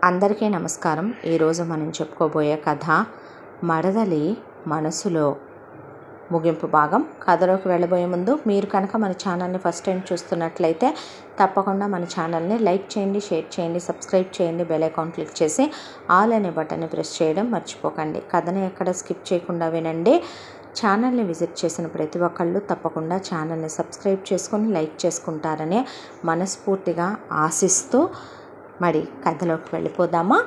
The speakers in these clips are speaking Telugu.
అందరికీ నమస్కారం. ఈరోజు మనం చెప్పుకోబోయే కథ మరదలి మనసులో ముగింపు భాగం. కథలోకి వెళ్ళబోయే ముందు మీరు కనుక మన ఛానల్ని ఫస్ట్ టైం చూస్తున్నట్లయితే తప్పకుండా మన ఛానల్ని లైక్ చేయండి, షేర్ చేయండి, సబ్స్క్రైబ్ చేయండి, బెల్ ఐకాన్ క్లిక్ చేసి ఆల్ అనే బటన్ని ప్రెస్ చేయడం మర్చిపోకండి. కథని ఎక్కడ స్కిప్ చేయకుండా వినండి. ఛానల్ని విజిట్ చేసిన ప్రతి ఒక్కళ్ళు తప్పకుండా ఛానల్ని సబ్స్క్రైబ్ చేసుకొని లైక్ చేసుకుంటారని మనస్ఫూర్తిగా ఆశిస్తూ మరి కథలోకి వెళ్ళిపోదామా.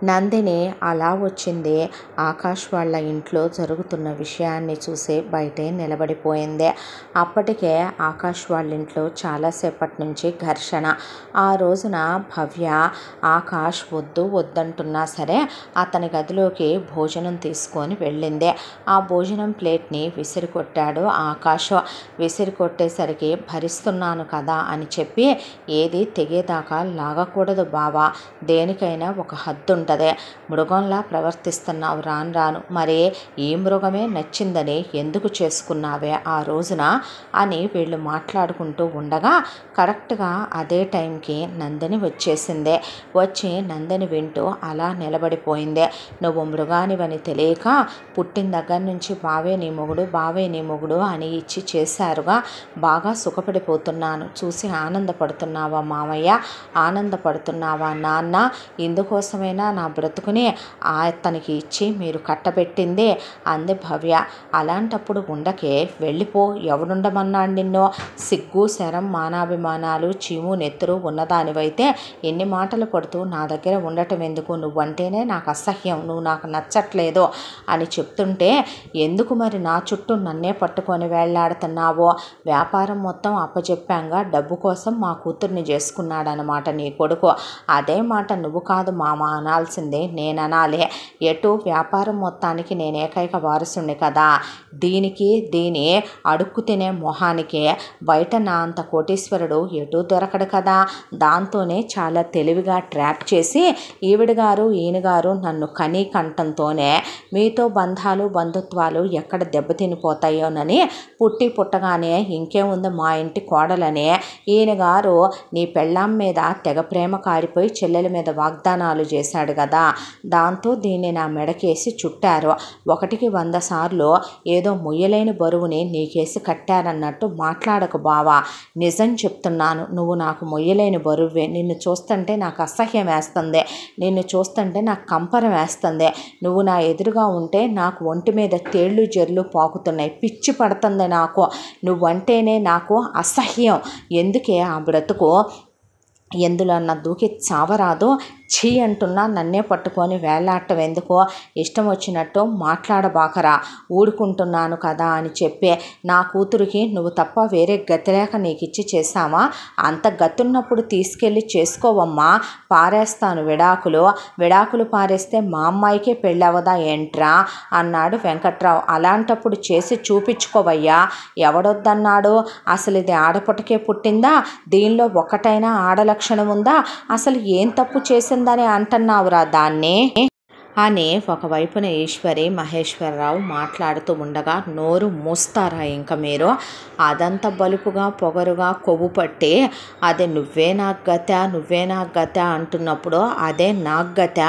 నందిని అలా వచ్చింది. ఆకాష్ వాళ్ళ ఇంట్లో జరుగుతున్న విషయాన్ని చూసి బయటే నిలబడిపోయింది. అప్పటికే ఆకాష్ వాళ్ళ ఇంట్లో చాలాసేపటి నుంచి ఘర్షణ. ఆ రోజున భవ్య ఆకాష్ వద్దంటున్నా సరే అతని గదిలోకి భోజనం తీసుకొని వెళ్ళింది. ఆ భోజనం ప్లేట్ని విసిరికొట్టాడు ఆకాష్. విసిరికొట్టేసరికి భరిస్తున్నాను కదా అని చెప్పి, ఏది తెగేదాకా లాగకూడదు బావా, దేనికైనా ఒక హద్దు ఉంటుంది, మృగంలా ప్రవర్తిస్తున్నావు రాను. మరి ఈ మృగమే నచ్చిందని ఎందుకు చేసుకున్నావే ఆ రోజున అని వీళ్ళు మాట్లాడుకుంటూ ఉండగా కరెక్ట్గా అదే టైంకి నందిని వచ్చేసింది. వచ్చి నందిని వింటూ అలా నిలబడిపోయింది. నువ్వు మృగానివని తెలియక పుట్టిన దగ్గర నుంచి బావే నీ మొగుడు అని ఇచ్చి చేశారుగా, బాగా సుఖపడిపోతున్నాను చూసి ఆనందపడుతున్నావా మామయ్య, ఆనందపడుతున్నావా నాన్న, ఇందుకోసమైనా నా బ్రతుకుని అతనికి ఇచ్చి మీరు కట్టబెట్టింది అంది భవ్య. అలాంటప్పుడు ఉండకే, వెళ్ళిపో, ఎవడుండమన్నాడు నిన్ను, సిగ్గు శరం మానాభిమానాలు చీము నెత్తురు ఉన్నదానివైతే ఎన్ని మాటలు పడుతూ నా దగ్గర ఉండటం ఎందుకు, నువ్వంటేనే నాకు అసహ్యం, నువ్వు నాకు నచ్చట్లేదు అని చెప్తుంటే ఎందుకు మరి నా చుట్టూ నన్నే పట్టుకొని వేళ్లాడుతున్నావో, వ్యాపారం మొత్తం అప్పచెప్పాంగా డబ్బు కోసం మా కూతుర్ని చేసుకున్నాడనమాట నీ కొడుకు, అదే మాట నువ్వు కాదు మామ అనాల్సిందే, నేను అనాలి. ఎటు వ్యాపారం మొత్తానికి నేను ఏకైక వారసుని కదా, దీని అడుక్కు తినే మొహానికి బయట నా అంత కోటీశ్వరుడు ఎటు దొరకడు కదా, దాంతోనే చాలా తెలివిగా ట్రాప్ చేసి ఈయన గారు నన్ను కనీ కంఠంతోనే మీతో బంధుత్వాలు ఎక్కడ దెబ్బతినిపోతాయోనని పుట్టగానే ఇంకేముంది మా ఇంటి కోడలని ఈయన గారు నీ పెళ్ళాం మీద తెగ ప్రేమ కారిపోయి చెల్లెల మీద వాగ్దానాలు చేశాడు కదా, దాంతో దీన్ని నా మెడకేసి చుట్టారు, 1కి 100 సార్లు ఏదో మొయ్యలేని బరువుని నీకేసి కట్టారన్నట్టు మాట్లాడకు బావా, నిజం చెప్తున్నాను, నువ్వు నాకు మొయ్యలేని బరువే, నిన్ను చూస్తుంటే నాకు అసహ్యం వేస్తుంది, నిన్ను చూస్తుంటే నాకు కంపరం వేస్తుంది, నువ్వు నా ఎదురుగా ఉంటే నాకు ఒంటి మీద తేళ్ళు జర్లు పాకుతున్నాయి, పిచ్చి పడుతుంది నాకు, నువ్వంటేనే నాకు అసహ్యం, ఎందుకే ఆ బ్రతుకు, ఎందులో అన్న దూకి చావరాదు, ఛీ అంటున్నా నన్నే పట్టుకొని వేలాడటం ఎందుకో, ఇష్టం వచ్చినట్టు మాట్లాడబాకరా, ఊడుకుంటున్నాను కదా అని చెప్పి నా కూతురికి నువ్వు తప్ప వేరే గతి లేక నీకు ఇచ్చి చేశామా, అంత గతున్నప్పుడు తీసుకెళ్ళి చేసుకోవమ్మా, పారేస్తాను విడాకులు పారేస్తే మా అమ్మాయికే పెళ్ళవదా ఏంట్రా అన్నాడు వెంకట్రావు. అలాంటప్పుడు చేసి చూపించుకోవయ్యా, ఎవడొద్దన్నాడు, అసలు ఇది ఆడపుటకే పుట్టిందా, దీనిలో ఒక్కటైనా ఆడలక్షణం ఉందా, అసలు ఏం తప్పు చేసిందని అంటున్నావురా దాన్ని అని ఒకవైపున ఈశ్వరి మహేశ్వరరావు మాట్లాడుతూ ఉండగా, నోరు మూస్తారా ఇంకా మీరు, అదంతా బలుపుగా పొగరుగా కొవ్వు పట్టి అదే నువ్వే నాకు గత అంటున్నప్పుడు అదే నాకు గత,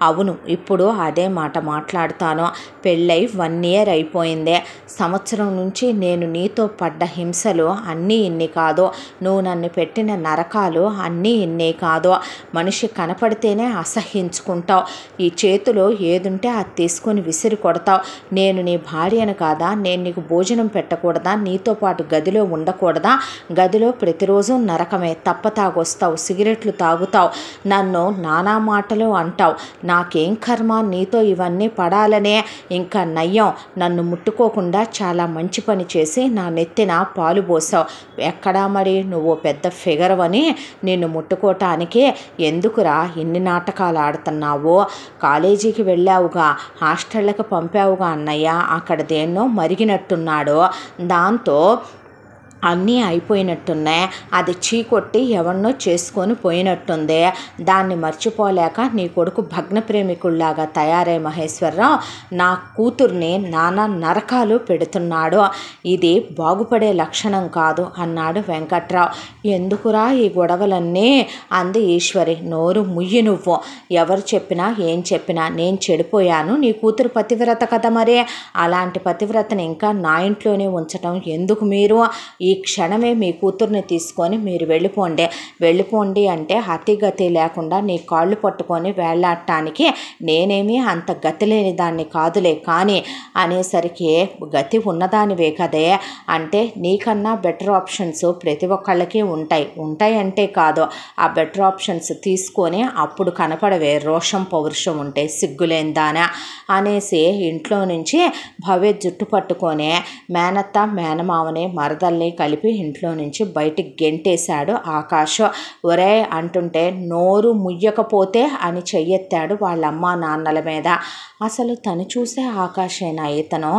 అవును ఇప్పుడు అదే మాట మాట్లాడుతాను, పెళ్ళై 1 ఇయర్ అయిపోయిందే, సంవత్సరం నుంచి నేను నీతో పడ్డ హింసలు అన్నీ ఇన్ని కాదు, నువ్వు నన్ను పెట్టిన నరకాలు అన్నీ ఇన్ని కాదు, మనిషి కనపడితేనే అసహ్యించుకుంటావు, ఈ చేతులు ఏదుంటే అది తీసుకొని విసిరి కొడతావు, నేను నీ భార్యను కాదా, నేను నీకు భోజనం పెట్టకూడదా, నీతో పాటు గదిలో ఉండకూడదా, గదిలో ప్రతిరోజు నరకమే, తాగొస్తావు, సిగరెట్లు తాగుతావు, నన్ను నానా మాటలు అంటావు, నాకేం కర్మ నీతో ఇవన్నీ పడాలనే, ఇంకా నయ్యం నన్ను ముట్టుకోకుండా చాలా మంచి పని చేసి నా నెత్తిన పాలు పోసావు, ఎక్కడా మరి నువ్వు పెద్ద ఫిగర్ అని నిన్ను ముట్టుకోవటానికి ఎందుకురా ఇన్ని నాటకాలు ఆడుతున్నావు, కాలేజీకి వెళ్ళావుగా, హాస్టళ్ళకి పంపావుగా అన్నయ్య, అక్కడ దేన్నో మరిగినట్టున్నాడు, దాంతో అన్నీ అయిపోయినట్టున్నాయి, అది చీకొట్టి ఎవరినో చేసుకొని పోయినట్టుంది, దాన్ని మర్చిపోలేక నీ కొడుకు భగ్న ప్రేమికుల్లాగా తయారై మహేశ్వరరావు నా కూతుర్ని నానా నరకాలు పెడుతున్నాడు, ఇది బాగుపడే లక్షణం కాదు అన్నాడు వెంకట్రావు. ఎందుకురా ఈ గొడవలన్నీ అంది ఈశ్వరి. నోరు ముయ్యి నువ్వు, ఎవరు చెప్పినా ఏం చెప్పినా నేను చెడిపోయాను, నీ కూతురు పతివ్రత కదా, మరే అలాంటి పతివ్రతని ఇంకా నా ఇంట్లోనే ఉంచటం ఎందుకు, మీరు ఈ క్షణమే మీ కూతుర్ని తీసుకొని మీరు వెళ్ళిపోండి అంటే అతిగతి లేకుండా నీ కాళ్ళు పట్టుకొని వేళ్లాడటానికి నేనేమీ అంత గతి లేని దాన్ని కాదులే, కానీ అనేసరికి గతి ఉన్నదానివే కదే, అంటే నీకన్నా బెటర్ ఆప్షన్స్ ప్రతి ఒక్కళ్ళకి ఉంటాయి అంటే కాదు, ఆ బెటర్ ఆప్షన్స్ తీసుకొని అప్పుడు కనపడవే రోషం పౌరుషం ఉంటే సిగ్గులేందానా అనేసి ఇంట్లో నుంచి భవ్య జుట్టు పట్టుకొని మేనత్త మేనమావని మరదల్ని కలిపి ఇంట్లో నుంచి బయటికి గెంటేశాడు ఆకాష్. ఒరే అంటుంటే నోరు ముయ్యకపోతే అని చెయ్యెత్తాడు వాళ్ళ అమ్మా నాన్నల మీద. అసలు తను చూసే ఆకాశేనా ఇతను?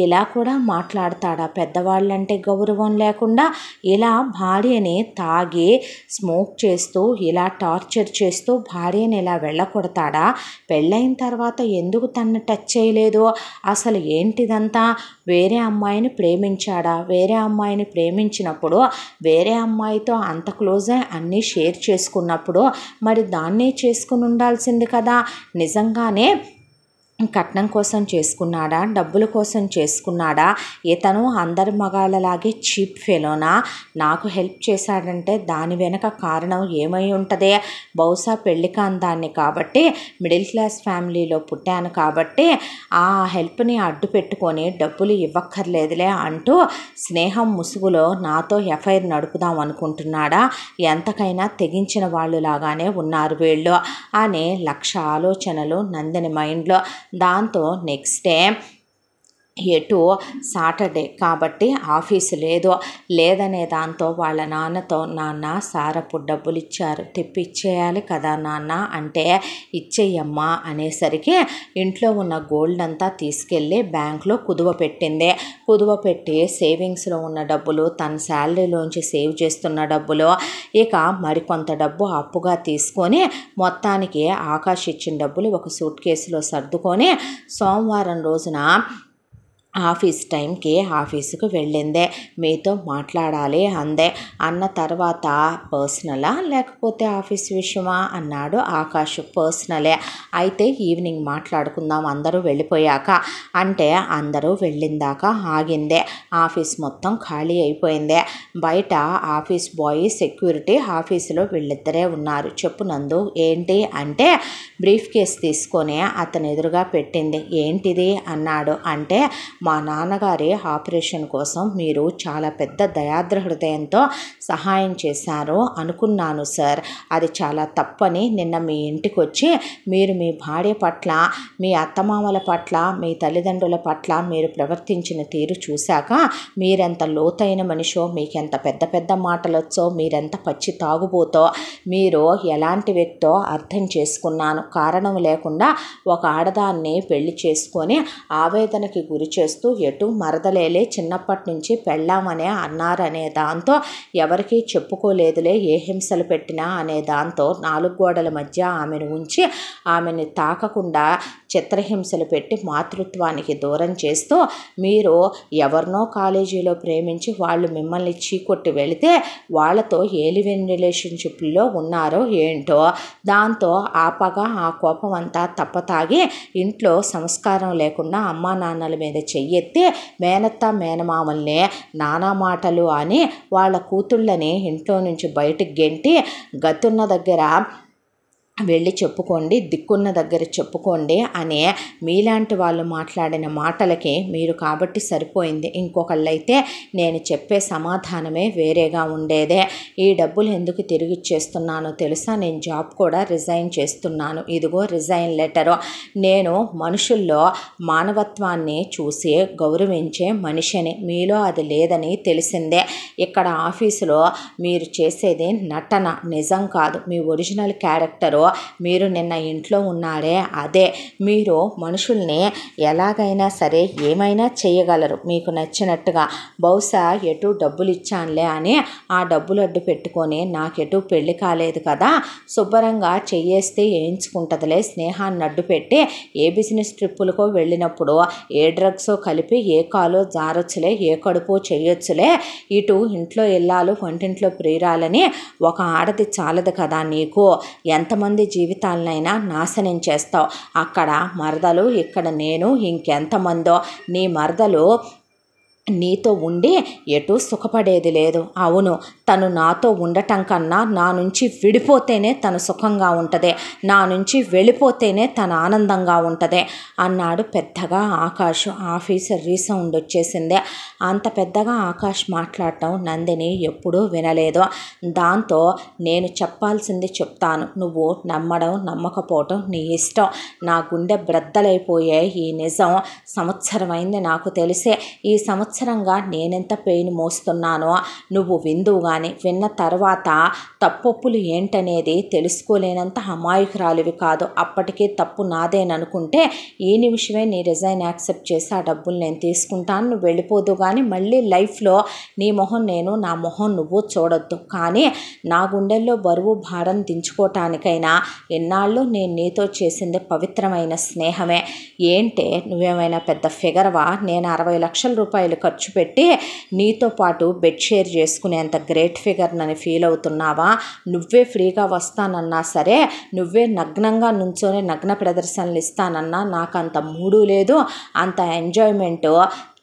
ఇలా కూడా మాట్లాడతాడా? పెద్దవాళ్ళంటే గౌరవం లేకుండా ఇలా భార్యని తాగి స్మోక్ చేస్తూ ఇలా టార్చర్ చేస్తూ భార్యని ఇలా వెళ్ళకొడతాడా? పెళ్ళైన తర్వాత ఎందుకు తన్ని టచ్ చేయలేదు? అసలు ఏంటిదంతా? వేరే అమ్మాయిని ప్రేమించాడా? వేరే అమ్మాయిని ప్రేమించినప్పుడు వేరే అమ్మాయితో అంత క్లోజ్ అయి అన్నీ షేర్ చేసుకున్నప్పుడు మరి దాన్నే చేసుకుని ఉండాల్సింది కదా. నిజంగానే కట్నం కోసం చేసుకున్నాడా? డబ్బుల కోసం చేసుకున్నాడా? ఇతను అందరి మగాళ్ళలాగే చీప్ ఫెలోనా? నాకు హెల్ప్ చేశాడంటే దాని వెనక కారణం ఏమై ఉంటుంది? బహుశా పెళ్లి కాని దాన్ని కాబట్టి, మిడిల్ క్లాస్ ఫ్యామిలీలో పుట్టాను కాబట్టి ఆ హెల్ప్ని అడ్డు పెట్టుకొని డబ్బులు ఇవ్వక్కర్లేదులే అంటూ స్నేహం ముసుగులో నాతో ఎఫ్ఐఆర్ నడుపుదాం అనుకుంటున్నాడా? ఎంతకైనా తెగించిన వాళ్ళు లాగానే ఉన్నారు వీళ్ళు అనే లక్ష ఆలోచనలు నందిని మైండ్లో. దాంతో నెక్స్ట్ డే ఎటు సాటర్డే కాబట్టి ఆఫీసు లేదనే దాంతో వాళ్ళ నాన్నతో, నాన్న సారపు డబ్బులు ఇచ్చారు తెప్పిచ్చేయాలి కదా నాన్న అంటే, ఇచ్చేయమ్మా అనేసరికి ఇంట్లో ఉన్న గోల్డ్ అంతా తీసుకెళ్ళి బ్యాంక్లో కుదువ పెట్టి సేవింగ్స్లో ఉన్న డబ్బులు, తన శాలరీలోంచి సేవ్ చేస్తున్న డబ్బులు, ఇక మరికొంత డబ్బు అప్పుగా తీసుకొని మొత్తానికి ఆకాష్ ఇచ్చిన డబ్బులు ఒక సూట్ కేసులో సర్దుకొని సోమవారం రోజున ఆఫీస్ టైంకి ఆఫీసుకు వెళ్ళిందే. మీతో మాట్లాడాలి అందే. అన్న తర్వాత పర్సనలా లేకపోతే ఆఫీస్ విషయమా అన్నాడు ఆకాష్. పర్సనలే, అయితే ఈవినింగ్ మాట్లాడుకుందాం అందరూ వెళ్ళిపోయాక అంటే అందరూ వెళ్ళిందాక ఆగిందే. ఆఫీస్ మొత్తం ఖాళీ అయిపోయిందే. బయట ఆఫీస్ బాయ్, సెక్యూరిటీ, ఆఫీసులో వీళ్ళిద్దరే ఉన్నారు. చెప్పు నందు ఏంటి అంటే బ్రీఫ్ కేస్ తీసుకొని అతను ఎదురుగా పెట్టింది. ఏంటిది అన్నాడు. అంటే మా నాన్నగారి ఆపరేషన్ కోసం మీరు చాలా పెద్ద దయాద్ర హృదయంతో సహాయం చేశారు అనుకున్నాను సార్. అది చాలా తప్పని నిన్న మీ ఇంటికి వచ్చి మీరు మీ భార్య పట్ల, మీ అత్తమామల పట్ల, మీ తల్లిదండ్రుల పట్ల మీరు ప్రవర్తించిన తీరు చూశాక మీరెంత లోతైన మనిషో, మీకెంత పెద్ద పెద్ద మాటలు వచ్చో, మీరెంత పచ్చి తాగుబోతో, మీరు ఎలాంటి వ్యక్తో అర్థం చేసుకున్నాను. కారణం లేకుండా ఒక ఆడదాన్ని పెళ్లి చేసుకొని ఆవేదనకి గురి చేస్తూ ఎటు మరదలేలే చిన్నప్పటి నుంచి పెళ్ళామనే అన్నారనే దాంతో ఎవరికీ చెప్పుకోలేదులే ఏ హింసలు పెట్టినా అనే దాంతో 4 గోడల మధ్య ఆమెను ఉంచి ఆమెను తాకకుండా చిత్రహింసలు పెట్టి మాతృత్వానికి దూరం చేస్తూ మీరు ఎవరినో కాలేజీలో ప్రేమించి వాళ్ళు మిమ్మల్ని చీకొట్టి వెళితే వాళ్ళతో ఏలివెన్ రిలేషన్షిప్లో ఉన్నారో ఏంటో, దాంతో ఆ పగ ఆ కోపం అంతా తప్పతాగి ఇంట్లో సంస్కారం లేకుండా అమ్మా నాన్నల మీద చెయ్యెత్తి మేనత్త మేనమామల్ని నానా మాటలు అని వాళ్ళ కూతుళ్ళని ఇంట్లో నుంచి బయటకు గెంటి గతున్న దగ్గర వెళ్ళి చెప్పుకోండి, దిక్కున్న దగ్గర చెప్పుకోండి అనే మీలాంటి వాళ్ళు మాట్లాడిన మాటలకి మీరు కాబట్టి సరిపోయింది. ఇంకొకళ్ళైతే నేను చెప్పే సమాధానమే వేరేగా ఉండేదే. ఈ డబ్బులు ఎందుకు తిరిగి ఇచ్చేస్తున్నానో తెలుసా? నేను జాబ్ కూడా రిజైన్ చేస్తున్నాను. ఇదిగో రిజైన్ లెటరు. నేను మనుషుల్లో మానవత్వాన్ని చూసి గౌరవించే మనిషిని, మీలో అది లేదని తెలిసిందే. ఇక్కడ ఆఫీసులో మీరు చేసేది నటన, నిజం కాదు. మీ ఒరిజినల్ క్యారెక్టరు మీరు నిన్న ఇంట్లో ఉన్నారే అదే. మీరు మనుషుల్ని ఎలాగైనా సరే ఏమైనా చేయగలరు మీకు నచ్చినట్టుగా. బహుశా ఎటు డబ్బులు ఇచ్చానులే అని ఆ డబ్బులు అడ్డు పెట్టుకొని నాకెటు పెళ్లి కాలేదు కదా, శుభ్రంగా చెయ్యేస్తే వేయించుకుంటుందిలే స్నేహాన్ని అడ్డు పెట్టి ఏ బిజినెస్ ట్రిప్పులకో వెళ్ళినప్పుడు ఏ డ్రగ్సో కలిపి ఏ కాలో జారొచ్చులే ఏ కడుపో చేయొచ్చులే, ఇటు ఇంట్లో ఇల్లాలు వంటింట్లో ప్రియురాలని ఒక ఆడది చాలదు కదా నీకు, ఎంతమంది జీవితాలనైనా నాశనం చేస్తావు. అక్కడ మరదలు ఇక్కడ నేను ఇంకెంతమందో. నీ మరదలు నీతో ఉండి ఎటు సుఖపడేది లేదు. అవును, తను నాతో ఉండటం కన్నా నా నుంచి విడిపోతేనే తను సుఖంగా ఉంటుంది, నా నుంచి వెళ్ళిపోతేనే తను ఆనందంగా ఉంటుంది అన్నాడు పెద్దగా ఆకాష్. ఆఫీసర్ రీసౌండ్ వచ్చేసింది. అంత పెద్దగా ఆకాష్ మాట్లాడటం నందిని ఎప్పుడూ వినలేదు. దాంతో నేను చెప్పాల్సింది చెప్తాను, నువ్వు నమ్మడం నమ్మకపోవటం నీ ఇష్టం. నా గుండె బ్రద్దలైపోయే ఈ నిజం సంవత్సరమైంది నాకు తెలిసే. ఈ సంవత్సరంగా నేనెంత పెయిన్ మోస్తున్నానో నువ్వు విందువు కానీ విన్న తర్వాత తప్పొప్పులు ఏంటనేది తెలుసుకోలేనంత అమాయకురాలివి కాదు. అప్పటికే తప్పు నాదేననుకుంటే ఈ నిమిషమే నీ రిజైన్ యాక్సెప్ట్ చేసి ఆ డబ్బులు నేను తీసుకుంటాను, నువ్వు వెళ్ళిపోదు కానీ మళ్ళీ లైఫ్లో నీ మొహం నేను నా మొహం నువ్వు చూడొద్దు. కానీ నా గుండెల్లో బరువు భారం దించుకోవటానికైనా ఎన్నాళ్ళు నేను నీతో చేసింది పవిత్రమైన స్నేహమే. ఏంటే నువ్వేమైనా పెద్ద ఫిగర్వా? నేను 60 లక్షల రూపాయలు ఖర్చు పెట్టి నీతో పాటు బెడ్ షేర్ చేసుకునేంత గ్రేట్ ఫిగర్ నని ఫీల్ అవుతున్నావా? నువ్వే ఫ్రీగా వస్తానన్నా సరే, నువ్వే నగ్నంగా నుంచొని నగ్న ప్రదర్శనలు ఇస్తానన్నా నాకు అంత మూడు లేదు, అంత ఎంజాయ్మెంట్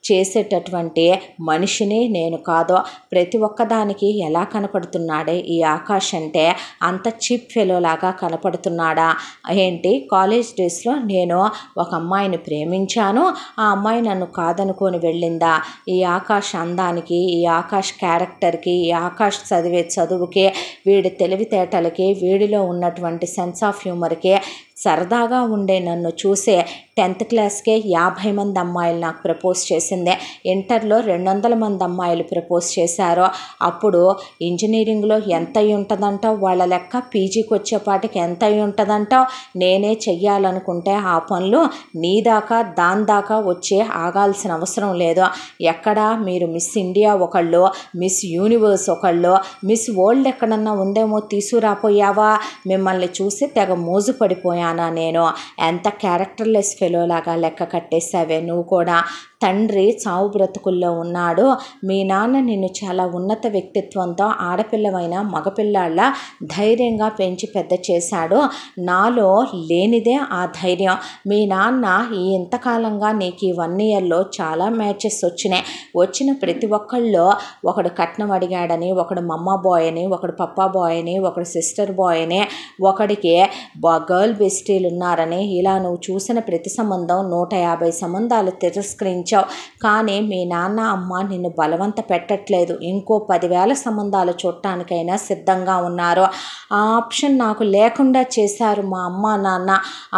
చేసేటటువంటి మనిషిని నేను కాదు. ప్రతి ఒక్కదానికి ఎలా కనపడుతున్నాడే ఈ ఆకాష్ అంటే అంత చీప్ ఫెలోలాగా కనపడుతున్నాడా ఏంటి? కాలేజ్ డేస్లో నేను ఒక అమ్మాయిని ప్రేమించాను, ఆ అమ్మాయి నన్ను కాదనుకొని వెళ్ళిందా? ఈ ఆకాష్ అందానికి, ఈ ఆకాష్ క్యారెక్టర్కి, ఈ ఆకాష్ చదివే చదువుకి, వీడి తెలివితేటలకి, వీడిలో ఉన్నటువంటి సెన్స్ ఆఫ్ హ్యూమర్కి సరదాగా ఉండే నన్ను చూసే 10th క్లాస్కే 50 మంది అమ్మాయిలు నాకు ప్రపోజ్ చేసిందే. ఇంటర్లో 200 మంది అమ్మాయిలు ప్రపోజ్ చేశారు. అప్పుడు ఇంజనీరింగ్లో ఎంత అయి ఉంటుందంటావు వాళ్ళ లెక్క, పీజీకి వచ్చేపాటికి ఎంత అయి ఉంటుందంటావు? నేనే చెయ్యాలనుకుంటే ఆ పనులు నీ దాకా దాని దాకా వచ్చి ఆగాల్సిన అవసరం లేదు. ఎక్కడా మీరు మిస్ ఇండియా ఒకళ్ళు, మిస్ యూనివర్స్ ఒకళ్ళు, మిస్ వరల్డ్ ఎక్కడన్నా ఉందేమో తీసుకురాపోయావా? మిమ్మల్ని చూసి తెగ మోజు పడిపోయానా నేను? ఎంత క్యారెక్టర్లెస్ ఫెలోలాగా లెక్క కట్టేశావే నువ్వు కూడా. తండ్రి చావు బ్రతుకుల్లో ఉన్నాడు, మీ నాన్న నిన్ను చాలా ఉన్నత వ్యక్తిత్వంతో ఆడపిల్లవైన మగపిల్లాళ్ళ ధైర్యంగా పెంచి పెద్ద చేశాడు. నాలో లేనిదే ఆ ధైర్యం. మీ నాన్న ఈ ఇంతకాలంగా నీకు ఈ 1 ఇయర్లో చాలా మ్యాచెస్ వచ్చినాయి. వచ్చిన ప్రతి ఒక్కళ్ళు ఒకడు కట్నం అడిగాడని, ఒకడు మమ్మ బాయ్ అని, ఒకడు పప్పా బాయ్ అని, ఒకడు సిస్టర్ బాయ్ అని, ఒకడికి గర్ల్ బెస్టీలు ఉన్నారని, ఇలా నువ్వు చూసిన ప్రతి సంబంధం 150 సంబంధాలు తిరస్కరించావు. కానీ మీ నాన్న అమ్మ నిన్ను బలవంత పెట్టట్లేదు. ఇంకో 10,000 సంబంధాలు చూడటానికైనా సిద్ధంగా ఉన్నారు. ఆ ఆప్షన్ నాకు లేకుండా చేశారు మా అమ్మ నాన్న.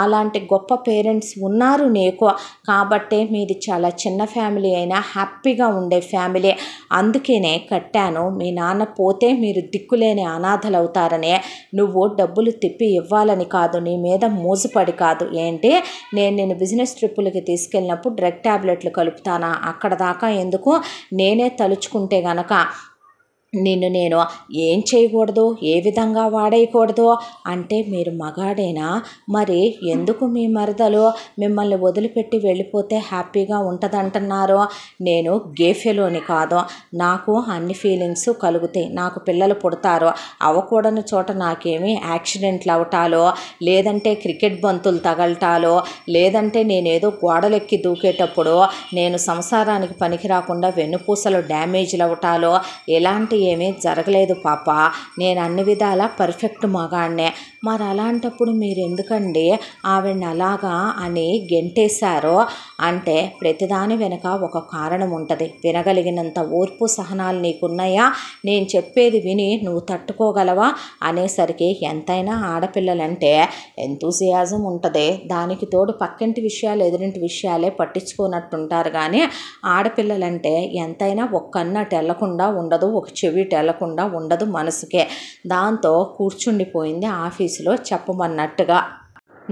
అలాంటి గొప్ప పేరెంట్స్ ఉన్నారు నీకు. కాబట్టే మీది చాలా చిన్న ఫ్యామిలీ అయినా హ్యాపీగా ఉండే ఫ్యామిలీ. అందుకనే కట్టాను. మీ నాన్న పోతే మీరు దిక్కులేని అనాథలు అవుతారని. నువ్వు డబ్బులు తిప్పి ఇవ్వాలని కాదు, నీ మీద మోజుపడి కాదు. ఏంటి, నేను బిజినెస్ ట్రిప్పులకి తీసుకెళ్ళినప్పుడు డ్రగ్ ట్యాబ్లెట్లు కలుపుతానా? అక్కడ దాకా ఎందుకు? నేనే తలుచుకుంటే గనక నిన్ను నేను ఏం చేయకూడదు, ఏ విధంగా వాడేయకూడదు అంటే మీరు మగాడేనా? మరి ఎందుకు మీ మరదలు మిమ్మల్ని వదిలిపెట్టి వెళ్ళిపోతే హ్యాపీగా ఉంటుందంటున్నారు? నేను గేఫెలోని కాదు, నాకు అన్ని ఫీలింగ్స్ కలుగుతాయి. నాకు పిల్లలు పుడతారు, అవ్వకూడని చోట నాకేమి యాక్సిడెంట్లు అవటాలో, లేదంటే క్రికెట్ బంతులు తగలటాలో, లేదంటే నేనేదో గోడలెక్కి దూకేటప్పుడు నేను సంసారానికి పనికి రాకుండా వెన్నుపూసలు డ్యామేజ్లు అవటాలో ఎలాంటి ఏమీ జరగలేదు పాప. నేను అన్ని విధాలా పర్ఫెక్ట్ మగాడినే. మరి అలాంటప్పుడు మీరు ఎందుకండి ఆవిడని అలాగా అని గెంటేశారో అంటే ప్రతిదాని వెనుక ఒక కారణం ఉంటుంది. వినగలిగినంత ఓర్పు సహనాలు నీకున్నాయా? నేను చెప్పేది విని నువ్వు తట్టుకోగలవా అనేసరికి ఎంతైనా ఆడపిల్లలంటే ఎంతూజియాజం ఉంటుంది. దానికి తోడు పక్కింటి విషయాలు ఎదురింటి విషయాలే పట్టించుకోనట్టుంటారు. కానీ ఆడపిల్లలంటే ఎంతైనా ఒక్కన్నట్టు వెళ్లకుండా ఉండదు, ఒక చెవి చెవి తెలకుండా ఉండదు మనసుకే. దాంతో కూర్చుండిపోయింది ఆఫీసులో చెప్పమన్నట్టుగా.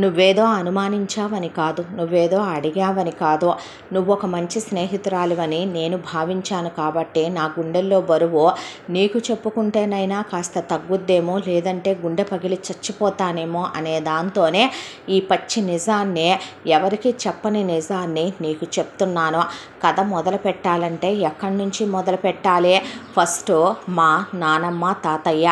నువ్వేదో అనుమానించావని కాదు, నువ్వేదో అడిగావని కాదు, నువ్వు ఒక మంచి స్నేహితురాలివని నేను భావించాను కాబట్టి నా గుండెల్లో బరువు నీకు చెప్పుకుంటేనైనా కాస్త తగ్గుద్దేమో, లేదంటే గుండె పగిలి చచ్చిపోతానేమో అనే దాంతోనే ఈ పచ్చి నిజాన్ని, ఎవరికి చెప్పని నిజాన్ని నీకు చెప్తున్నాను. కథ మొదలు పెట్టాలంటే ఎక్కడి నుంచి మొదలు పెట్టాలి? ఫస్ట్ మా నానమ్మ తాతయ్య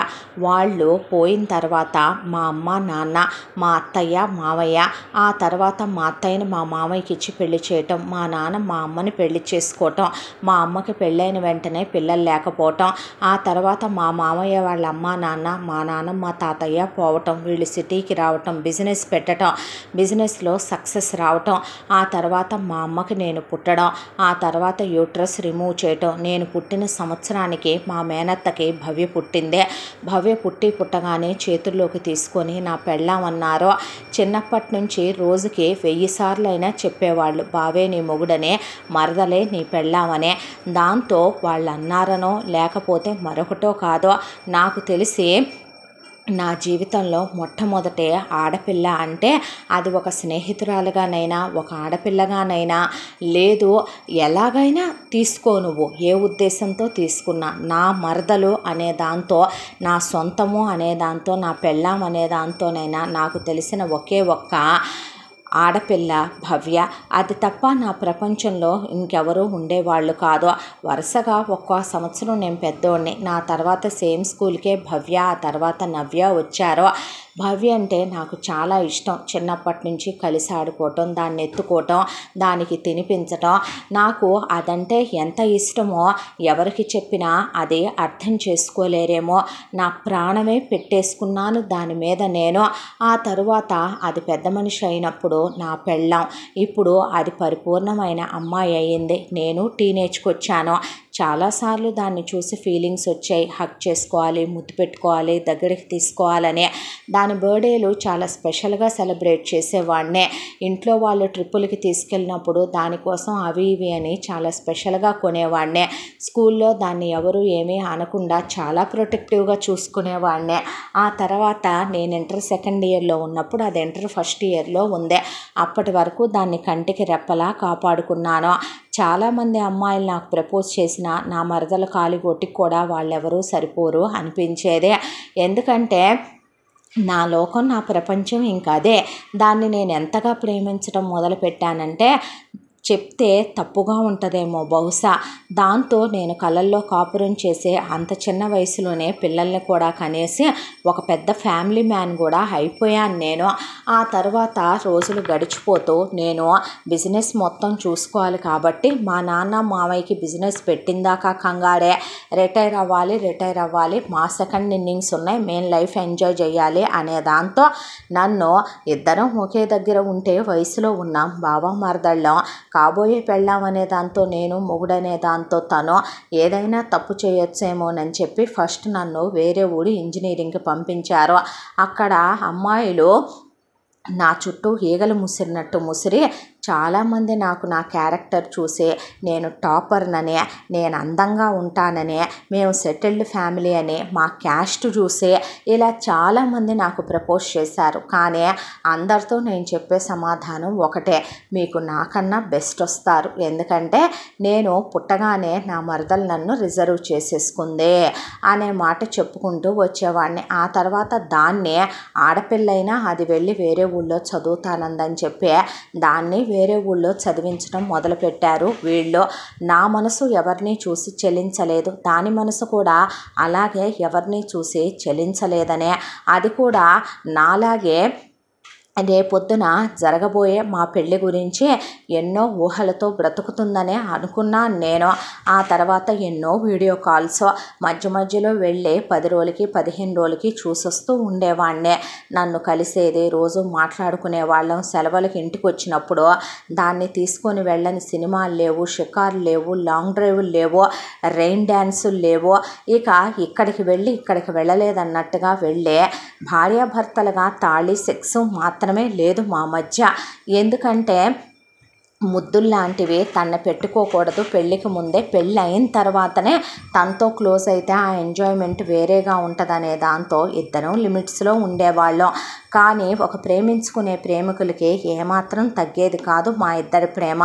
వాళ్ళు పోయిన తర్వాత మా అమ్మ నాన్న, మా అత్తయ్య మావయ్య, ఆ తర్వాత మా అత్తయ్యని మా మామయ్యకి ఇచ్చి పెళ్లి చేయటం, మా నాన్న మా అమ్మని పెళ్లి చేసుకోవటం, మా అమ్మకి పెళ్ళైన వెంటనే పిల్లలు లేకపోవటం, ఆ తర్వాత మా మామయ్య వాళ్ళ అమ్మ నాన్న, మా నాన్నమ్మ తాతయ్య పోవటం, వీళ్ళు సిటీకి రావటం, బిజినెస్ పెట్టడం, బిజినెస్లో సక్సెస్ రావటం, ఆ తర్వాత మా అమ్మకి నేను పుట్టడం, ఆ తర్వాత యూట్రస్ రిమూవ్ చేయటం. నేను పుట్టిన సంవత్సరానికి మా మేనత్తకి భవ్య పుట్టిందే. భవ్య పుట్టగానే చేతుల్లోకి తీసుకొని నా పెళ్ళామన్నారు. చిన్నప్పటి నుంచి రోజుకి 1000 సార్లైనా చెప్పేవాళ్ళు, బావే నీ మొగుడనే, మరదలే నీ పెళ్ళామనే. దాంతో వాళ్ళు అన్నారనో లేకపోతే మరొకటో కాదో నాకు తెలిసి నా జీవితంలో మొట్టమొదటే ఆడపిల్ల అంటే అది ఒక స్నేహితురాలుగానైనా, ఒక ఆడపిల్లగానైనా, లేదు ఎలాగైనా తీసుకో, నువ్వు ఏ ఉద్దేశంతో తీసుకున్నా, నా మరదలు అనే దాంతో, నా సొంతము అనే దాంతో, నా పెళ్ళాం అనే దాంతోనైనా నాకు తెలిసిన ఒకే ఒక్క ఆడపిల్ల భవ్య. అది తప్ప నా ప్రపంచంలో ఇంకెవరూ ఉండేవాళ్ళు కాదు. వరుసగా ఒక్కో సంవత్సరం నేను పెద్దోడిని. నా తర్వాత సేమ్ స్కూల్కే భవ్య, ఆ తర్వాత నవ్య వచ్చారు. భవ్య అంటే నాకు చాలా ఇష్టం. చిన్నప్పటి నుంచి కలిసి ఆడుకోవటం, దాన్ని ఎత్తుకోవటం, దానికి తినిపించటం, నాకు అదంటే ఎంత ఇష్టమో ఎవరికి చెప్పినా అది అర్థం చేసుకోలేరేమో. నా ప్రాణమే పెట్టేసుకున్నాను దాని మీద నేను. ఆ తరువాత అది పెద్ద మనిషి అయినప్పుడు నా పెళ్ళాం, ఇప్పుడు అది పరిపూర్ణమైన అమ్మాయి అయ్యింది. నేను టీనేజ్కి వచ్చాను. చాలాసార్లు దాన్ని చూసి ఫీలింగ్స్ వచ్చాయి. హగ్ చేసుకోవాలి, ముద్దు పెట్టుకోవాలి, దగ్గరికి తీసుకోవాలని. దాని బర్త్డేలు చాలా స్పెషల్గా సెలబ్రేట్ చేసేవాడినే. ఇంట్లో వాళ్ళు ట్రిప్పులకి తీసుకెళ్ళినప్పుడు దానికోసం అవి ఇవి అని చాలా స్పెషల్గా కొనేవాడినే. స్కూల్లో దాన్ని ఎవరు ఏమీ అనకుండా చాలా ప్రొటెక్టివ్గా చూసుకునేవాడినే. ఆ తర్వాత నేను ఇంటర్ సెకండ్ ఇయర్లో ఉన్నప్పుడు అది ఇంటర్ ఫస్ట్ ఇయర్లో ఉంది. అప్పటి వరకు దాన్ని కంటికి రెప్పలా కాపాడుకున్నాను. చాలామంది అమ్మాయిలు నాకు ప్రపోజ్ చేసిన నా మరదల కాలిగొట్టికి కూడా వాళ్ళెవరూ సరిపోరు అనిపించేదే. ఎందుకంటే నా లోకం, నా ప్రపంచం ఇంకా అదే. దాన్ని నేను ఎంతగా ప్రేమించడం మొదలుపెట్టానంటే చెప్తే తప్పుగా ఉంటుందేమో బహుశా. దాంతో నేను కలల్లో కాపురం చేసే అంత చిన్న వయసులోనే పిల్లల్ని కూడా కనేసి ఒక పెద్ద ఫ్యామిలీ మ్యాన్ కూడా అయిపోయాను నేను. ఆ తర్వాత రోజులు గడిచిపోతూ నేను బిజినెస్ మొత్తం చూసుకోవాలి కాబట్టి మా నాన్న మావయ్యకి బిజినెస్ పెట్టిందాకా కంగారే. రిటైర్ అవ్వాలి, మా సెకండ్ ఇన్నింగ్స్ ఉన్నాయి, మేము లైఫ్ ఎంజాయ్ చేయాలి అనే దాంతో నన్ను ఇద్దరం ఒకే దగ్గర ఉంటే వయసులో ఉన్నాం బావ మరదళ్ళం. కాబోయే పెళ్ళామనే దాంతో నేను, మొగుడనే దాంతో తను ఏదైనా తప్పు చేయొచ్చేమోనని చెప్పి ఫస్ట్ నన్ను వేరే ఊరి ఇంజనీరింగ్కి పంపించారు. అక్కడ అమ్మాయిలు నా చుట్టూ ఈగలు ముసిరినట్టు ముసిరి చాలామంది నాకు నా క్యారెక్టర్ చూసి నేను టాపర్ననే, నేను అందంగా ఉంటాననే, మేము సెటిల్డ్ ఫ్యామిలీ అని, మా క్యాస్ట్ చూసి ఇలా చాలామంది నాకు ప్రపోజ్ చేశారు. కానీ అందరితో నేను చెప్పే సమాధానం ఒకటే, మీకు నాకన్నా బెస్ట్ వస్తారు. ఎందుకంటే నేను పుట్టగానే నా మరదలు నన్ను రిజర్వ్ చేసేసుకుంది అనే మాట చెప్పుకుంటూ వచ్చేవాడిని. ఆ తర్వాత దాన్నే ఆడపిల్లైనా అది వెళ్ళి వేరే ఊళ్ళో చదువుతానందని చెప్పి దాన్ని వేరే ఊళ్ళో చదివించడం మొదలుపెట్టారు వీళ్ళు. నా మనసు ఎవరిని చూసి చెలించలేదు, దాని మనసు కూడా అలాగే ఎవరిని చూసి చెలించలేదనే. అది కూడా నాలాగే రేపొద్దున జరగబోయే మా పెళ్ళి గురించి ఎన్నో ఊహలతో బ్రతుకుతుందనే అనుకున్నాను నేను. ఆ తర్వాత ఎన్నో వీడియో కాల్స్ మధ్యలో వెళ్ళి 10 రోజులకి 15 రోజులకి చూసొస్తూ ఉండేవాడినే. నన్ను కలిసేది, రోజు మాట్లాడుకునే వాళ్ళం. సెలవులకి ఇంటికి వచ్చినప్పుడు దాన్ని తీసుకొని వెళ్ళని సినిమాలు లేవు, షికార్లు లేవు, లాంగ్ డ్రైవ్లు లేవు, రెయిన్ డ్యాన్సులు లేవు. ఇక ఇక్కడికి వెళ్ళి ఇక్కడికి వెళ్ళలేదన్నట్టుగా వెళ్ళే భార్యాభర్తలుగా తాళి సెక్స్ మాత్రమే లేదు మా మధ్య. ఎందుకంటే ముద్దుల్లాంటివి తన పెట్టుకోకూడదు పెళ్ళికి ముందే, పెళ్ళి అయిన తర్వాతనే తనతో క్లోజ్ అయితే ఆ ఎంజాయ్మెంట్ వేరేగా ఉంటుందనే దాంతో ఇద్దరం లిమిట్స్లో ఉండేవాళ్ళం. కానీ ఒక ప్రేమించుకునే ప్రేమికులకి ఏమాత్రం తగ్గేది కాదు మా ఇద్దరి ప్రేమ.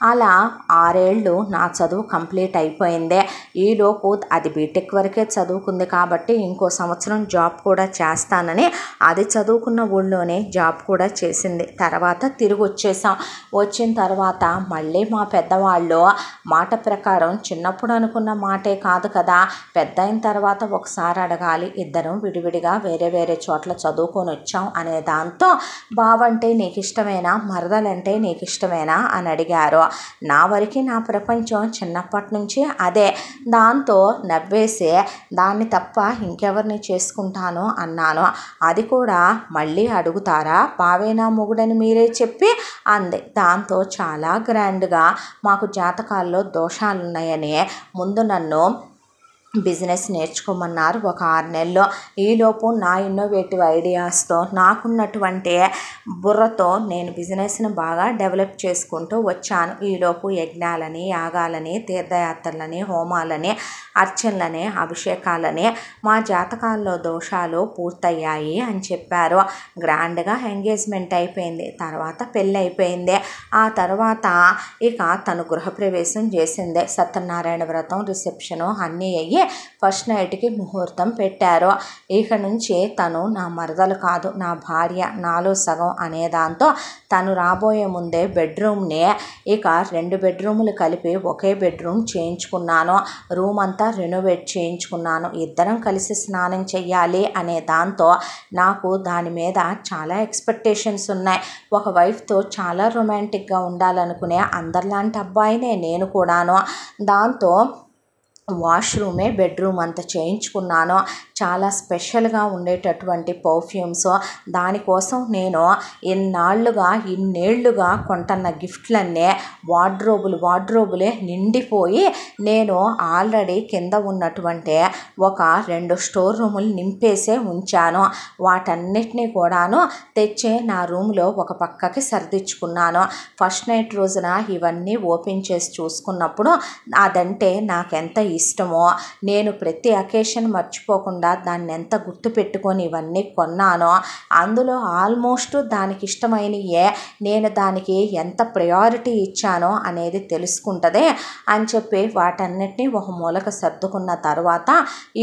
అలా 6 ఏళ్ళు నా చదువు కంప్లీట్ అయిపోయింది. ఈలోపు అది బీటెక్ వరకే చదువుకుంది కాబట్టి ఇంకో సంవత్సరం జాబ్ కూడా చేస్తానని అది చదువుకున్న ఊళ్ళోనే జాబ్ కూడా చేసింది. తర్వాత తిరిగి వచ్చేసాం. వచ్చిన తర్వాత మళ్ళీ మా పెద్దవాళ్ళు మాట ప్రకారం చిన్నప్పుడు అనుకున్న మాటే కాదు కదా, పెద్ద అయిన తర్వాత ఒకసారి అడగాలి, ఇద్దరం విడివిడిగా వేరే వేరే చోట్ల చదువుకొని వచ్చాం అనే దాంతో బావంటే నీకు ఇష్టమేనా, మరదలంటే నీకు ఇష్టమేనా అని అడిగారు. నా వరకు నా ప్రపంచం చిన్నప్పటి నుంచి అదే. దాంతో నవ్వేసి దాన్ని తప్ప ఇంకెవరిని చేసుకుంటాను అన్నాను. అది కూడా మళ్ళీ అడుగుతారా, బావేనా మొగుడని మీరే చెప్పి అంది. దాంతో చాలా గ్రాండ్గా మాకు జాతకాల్లో దోషాలున్నాయని ముందు నన్ను బిజినెస్ నేర్చుకోమన్నారు ఒక 6 నెలలు. ఈలోపు నా ఇన్నోవేటివ్ ఐడియాస్తో నాకున్నటువంటి బుర్రతో నేను బిజినెస్ని బాగా డెవలప్ చేసుకుంటూ వచ్చాను. ఈలోపు యజ్ఞాలని, యాగాలని, తీర్థయాత్రలని, హోమాలని, అర్చనలని, అభిషేకాలని మా జాతకాల్లో దోషాలు పూర్తయ్యాయి అని చెప్పారు. గ్రాండ్గా ఎంగేజ్మెంట్ అయిపోయింది. తర్వాత పెళ్ళి అయిపోయింది. ఆ తర్వాత ఇక తను గృహప్రవేశం చేసింది. సత్యనారాయణ వ్రతం, రిసెప్షను అన్నీ అయ్యి ఫస్ట్ నైట్కి ముహూర్తం పెట్టారు. ఇక నుంచి తను నా మరదలు కాదు, నా భార్య, నాలో సగం అనే దాంతో తను రాబోయే ముందే బెడ్రూమ్ని ఇక 2 బెడ్రూములు కలిపి ఒకే బెడ్రూమ్ చేయించుకున్నాను. రూమ్ అంతా రెనోవేట్ చేయించుకున్నాను. ఇద్దరం కలిసి స్నానం చెయ్యాలి అనే దాంతో నాకు దాని మీద చాలా ఎక్స్పెక్టేషన్స్ ఉన్నాయి. ఒక వైఫ్తో చాలా రొమాంటిక్గా ఉండాలనుకునే అందరిలాంటి అబ్బాయినే నేను కూడాను. దాంతో వాష్రూమే బెడ్రూమ్ అంతా చేయించుకున్నాను. చాలా స్పెషల్గా ఉండేటటువంటి పర్ఫ్యూమ్స్, దానికోసం నేను ఇన్నేళ్లుగా కొంటున్న గిఫ్ట్లన్నీ వార్డ్రోబులే నిండిపోయి నేను ఆల్రెడీ కింద ఉన్నటువంటి ఒక 2 స్టోర్ రూములు నింపేసే ఉంచాను. వాటన్నిటినీ కూడాను తెచ్చి నా రూమ్లో ఒక పక్కకి సర్దించుకున్నాను. ఫస్ట్ నైట్ రోజున ఇవన్నీ ఓపెన్ చేసి చూసుకున్నప్పుడు అదంటే నాకెంత ఇష్టమో, నేను ప్రతి అకేషన్ మర్చిపోకుండా దాన్ని ఎంత గుర్తు పెట్టుకొని ఇవన్నీ కొన్నానో, అందులో ఆల్మోస్ట్ దానికి ఇష్టమైనయే నేను దానికి ఎంత ప్రయారిటీ ఇచ్చానో అనేది తెలుసుకుంటుంది అని చెప్పి వాటన్నిటినీ ఒక మూలక సర్దుకున్న తర్వాత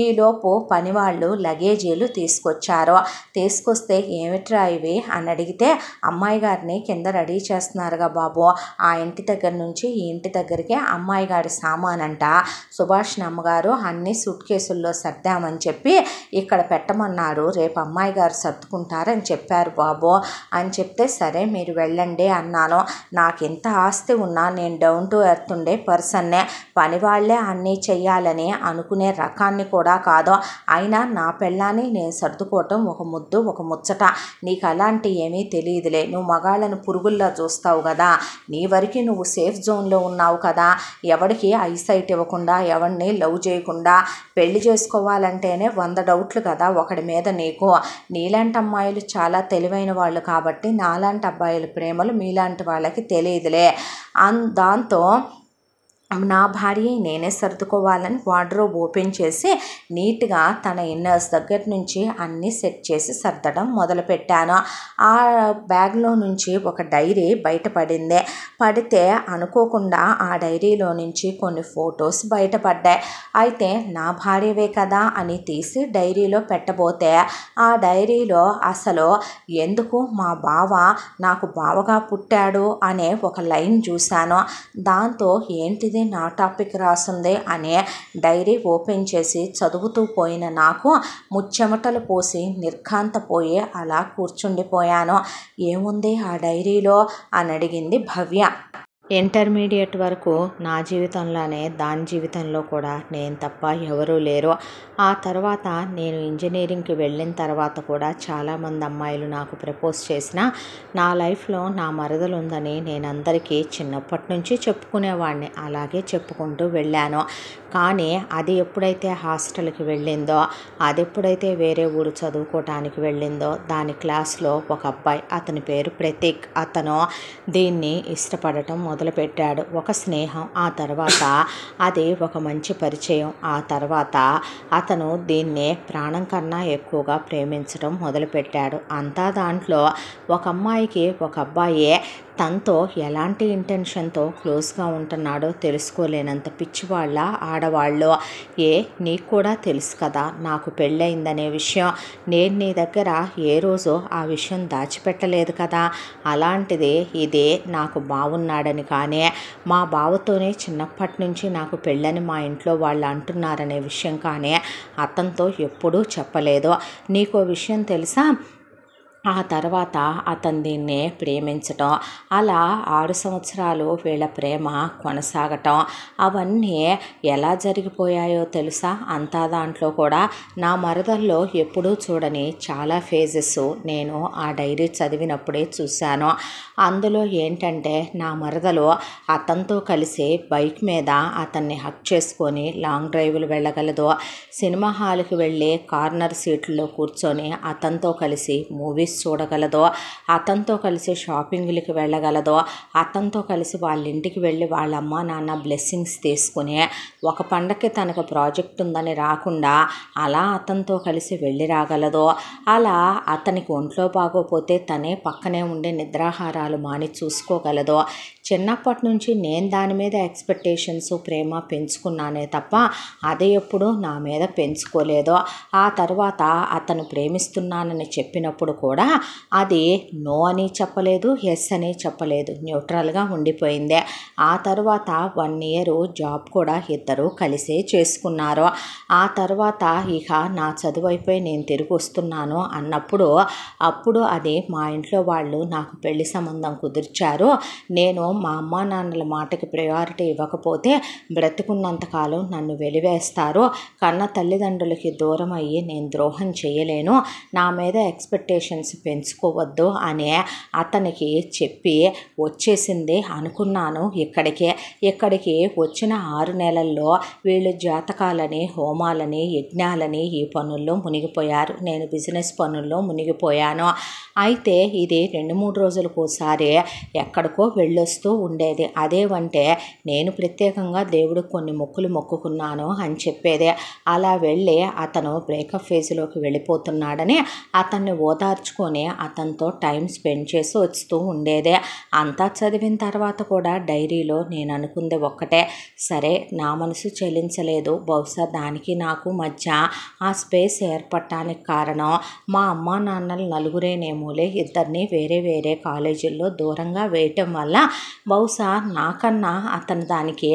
ఈలోపు పనివాళ్ళు లగేజీలు తీసుకొచ్చారు. తీసుకొస్తే ఏమిట్రా ఇవి అని అడిగితే, అమ్మాయి గారిని కింద రెడీ చేస్తున్నారుగా బాబు, ఆ ఇంటి దగ్గర నుంచి ఈ ఇంటి దగ్గరికి అమ్మాయి గారి సామానంట, సుభాష్ అమ్మగారు అన్ని సూట్ కేసుల్లో సర్దామని చెప్పి ఇక్కడ పెట్టమన్నారు, రేపు అమ్మాయి గారు సర్దుకుంటారని చెప్పారు బాబు అని చెప్తే, సరే మీరు వెళ్ళండి అన్నాను. నాకు ఎంత ఆస్తి ఉన్నా నేను డౌన్ టు ఎర్త్ ఉండే పర్సన్నే, పని వాళ్ళే అన్నీ చెయ్యాలని అనుకునే రకాన్ని కూడా కాదు. అయినా నా పెళ్ళాన్ని నేను సర్దుకోవటం ఒక ముద్దు ఒక ముచ్చట. నీకు అలాంటి ఏమీ తెలియదులే, నువ్వు మగాళ్ళను పురుగుల్లా చూస్తావు కదా, నీ వరకు నువ్వు సేఫ్ జోన్లో ఉన్నావు కదా, ఎవరికి ఐసైట్ ఇవ్వకుండా ఎవరిని లవ్ చేయకుండా పెళ్లి చేసుకోవాలంటేనే 100 డౌట్లు కదా ఒకడి మీద నీకు. నీలాంటి అమ్మాయిలు చాలా తెలివైన వాళ్ళు కాబట్టి నాలాంటి అబ్బాయిల ప్రేమలు మీలాంటి వాళ్ళకి తెలియదులే. దాంతో నా భార్య నేనే సర్దుకోవాలని వార్డ్రోబ్ ఓపెన్ చేసి నీట్గా తన ఇన్నర్స్ దగ్గర నుంచి అన్నీ సెట్ చేసి సర్దడం మొదలుపెట్టాను. ఆ బ్యాగ్లో నుంచి ఒక డైరీ బయటపడింది. పడితే అనుకోకుండా ఆ డైరీలో నుంచి కొన్ని ఫొటోస్ బయటపడ్డాయి. అయితే నా భార్యవే కదా అని తీసి డైరీలో పెట్టబోతే ఆ డైరీలో అసలు ఎందుకు మా బావ నాకు బావగా పుట్టాడు అనే ఒక లైన్ చూశాను. దాంతో ఏంటిది నా టాపిక్ రాసింది అనే డైరీ ఓపెన్ చేసి చదువుతూ పోయిన నాకు ముచ్చెమటలు పోసి నిర్ఘాంతపోయి అలా కూర్చుండిపోయాను. ఏముంది ఆ డైరీలో అని అడిగింది భవ్య. ఇంటర్మీడియట్ వరకు నా జీవితంలోనే దాని జీవితంలో కూడా నేను తప్ప ఎవరూ లేరు. ఆ తర్వాత నేను ఇంజనీరింగ్కి వెళ్ళిన తర్వాత కూడా చాలామంది అమ్మాయిలు నాకు ప్రపోజ్ చేసిన నా లైఫ్లో నా మరదలు ఉందని నేను అందరికీ చిన్నప్పటి నుంచి చెప్పుకునేవాడిని. అలాగే చెప్పుకుంటూ వెళ్ళాను. కానీ అది ఎప్పుడైతే హాస్టల్కి వెళ్ళిందో, అది ఎప్పుడైతే వేరే ఊరు చదువుకోవటానికి వెళ్ళిందో, దాని క్లాస్లో ఒక అబ్బాయి, అతని పేరు ప్రతీక్, అతను దీన్ని ఇష్టపడటం మొదలుపెట్టాడు. ఒక స్నేహం, ఆ తర్వాత అది ఒక మంచి పరిచయం, ఆ తర్వాత అతను దీన్ని ప్రాణం కన్నా ఎక్కువగా ప్రేమించడం మొదలుపెట్టాడు. అంతా దాంట్లో ఒక అమ్మాయికి ఒక అబ్బాయే తనతో ఎలాంటి ఇంటెన్షన్తో క్లోజ్గా ఉంటున్నాడో తెలుసుకోలేనంత పిచ్చివాళ్ళ ఆడవాళ్ళు. నీకు కూడా తెలుసు కదా నాకు పెళ్ళయిందనే విషయం, నేను నీ దగ్గర ఏ రోజు ఆ విషయం దాచిపెట్టలేదు కదా, అలాంటిది ఇది నాకు బావున్నాడని కానీ మా బావతోనే చిన్నప్పటి నుంచి నాకు పెళ్ళని మా ఇంట్లో వాళ్ళు అంటున్నారనే విషయం కానీ అతనితో ఎప్పుడూ చెప్పలేదు. నీకో విషయం తెలుసా, ఆ తర్వాత అతను దీన్ని ప్రేమించటం, అలా 6 సంవత్సరాలు వీళ్ళ ప్రేమ కొనసాగటం, అవన్నీ ఎలా జరిగిపోయాయో తెలుసా. అంతా దాంట్లో కూడా నా మరదల్లో ఎప్పుడూ చూడని చాలా ఫేజెస్ నేను ఆ డైరీ చదివినప్పుడే చూశాను. అందులో ఏంటంటే నా మరదలు అతనితో కలిసి బైక్ మీద అతన్ని హక్ చేసుకొని లాంగ్ డ్రైవ్లు వెళ్ళగలదు, సినిమా హాల్కి వెళ్ళి కార్నర్ సీట్లలో కూర్చొని అతనితో కలిసి మూవీస్ చూడగలదో, అతనితో కలిసి షాపింగ్లకి వెళ్ళగలదో, అతనితో కలిసి వాళ్ళ ఇంటికి వెళ్ళి వాళ్ళ అమ్మ నాన్న బ్లెస్సింగ్స్ తీసుకుని, ఒక పండగకి తనకు ప్రాజెక్ట్ ఉందని రాకుండా అలా అతనితో కలిసి వెళ్ళి రాగలదో, అలా అతనికి ఒంట్లో బాగోపోతే తనే పక్కనే ఉండే నిద్రాహారాలు మాని చూసుకోగలదో. చిన్నప్పటి నుంచి నేను దాని మీద ఎక్స్పెక్టేషన్స్ ప్రేమ పెంచుకున్నానే తప్ప అది ఎప్పుడు నా మీద పెంచుకోలేదు. ఆ తర్వాత అతను ప్రేమిస్తున్నానని చెప్పినప్పుడు కూడా అది నో అని చెప్పలేదు, ఎస్ అని చెప్పలేదు, న్యూట్రల్గా ఉండిపోయింది. ఆ తర్వాత 1 ఇయర్ జాబ్ కూడా ఇద్దరు కలిసే చేసుకున్నారు. ఆ తర్వాత ఇక నా చదువు అయిపోయి నేను తిరిగి వస్తున్నాను అన్నప్పుడు అప్పుడు అది మా ఇంట్లో వాళ్ళు నాకు పెళ్లి సంబంధం కుదిర్చారు. నేను మా అమ్మా నాన్నల మాటకి ప్రయారిటీ ఇవ్వకపోతే బ్రతికున్నంతకాలం నన్ను వెలివేస్తారు, కన్న తల్లిదండ్రులకి దూరం అయ్యి నేను ద్రోహం చేయలేను, నా మీద ఎక్స్పెక్టేషన్స్ పెంచుకోవద్దు అని అతనికి చెప్పి వచ్చేసింది అనుకున్నాను. ఇక్కడికి వచ్చిన 6 నెలల్లో వీళ్ళు జాతకాలని, హోమాలని, యజ్ఞాలని ఈ పనుల్లో మునిగిపోయారు. నేను బిజినెస్ పనుల్లో మునిగిపోయాను. అయితే ఇది 2-3 రోజులకు ఒకసారి ఎక్కడికో వెళ్ళొస్తూ ఉండేది. అదేమంటే నేను ప్రత్యేకంగా దేవుడికి కొన్ని మొక్కులు మొక్కుకున్నాను అని చెప్పేదే. అలా వెళ్ళి అతను బ్రేకప్ ఫేజ్లోకి వెళ్ళిపోతున్నాడని అతన్ని ఓదార్చుకొని అతనితో టైం స్పెండ్ చేసి వస్తూ ఉండేదే. అంతా చదివిన తర్వాత కూడా డైరీలో నేను అనుకుంది ఒక్కటే, సరే నా మనసు చెల్లించలేదు, బహుశా దానికి నాకు మధ్య ఆ స్పేస్ ఏర్పడటానికి కారణం మా అమ్మా నాన్నలు నలుగురేనేమోలే ఇద్దరిని వేరే వేరే కాలేజీల్లో దూరంగా వేయటం వల్ల బహుశా నాకన్నా అతను దానికి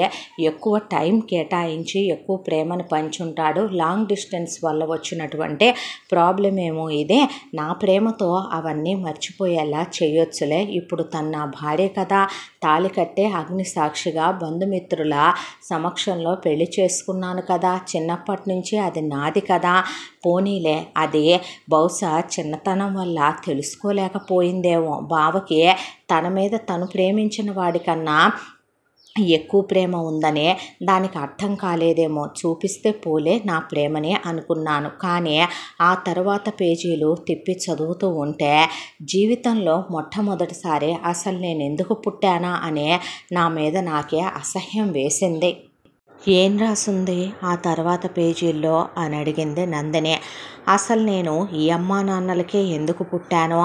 ఎక్కువ టైం కేటాయించి ఎక్కువ ప్రేమను పంచుంటాడు. లాంగ్ డిస్టెన్స్ వల్ల వచ్చినటువంటి ప్రాబ్లం ఏమో ఇదే, నా ప్రేమతో అవన్నీ మర్చిపోయేలా చేయొచ్చులే, ఇప్పుడు తన నా భార్య కదా, తాళి కట్టే అగ్ని సాక్షిగా బంధుమిత్రుల సమక్షంలో పెళ్లి చేసుకున్నాను కదా, చిన్నప్పటి నుంచి అది నాది కదా, పోనీలే అది బహుశా చిన్నతనం వల్ల తెలుసుకోలేకపోయిందేమో, బావకి తన మీద తను ప్రేమించిన వాడికన్నా ఎక్కువ ప్రేమ ఉందనే దానికి అర్థం కాలేదేమో, చూపిస్తే పోలే నా ప్రేమని అనుకున్నాను. కానీ ఆ తర్వాత పేజీలు తిప్పి చదువుతూ ఉంటే జీవితంలో మొట్టమొదటిసారి అసలు నేను ఎందుకు పుట్టానా అనే నా మీద నాకే అసహ్యం వేసింది. ఏం రాసుంది ఆ తర్వాత పేజీల్లో అని అడిగింది నందిని. అసలు నేను ఈ అమ్మా నాన్నలకే ఎందుకు పుట్టానో,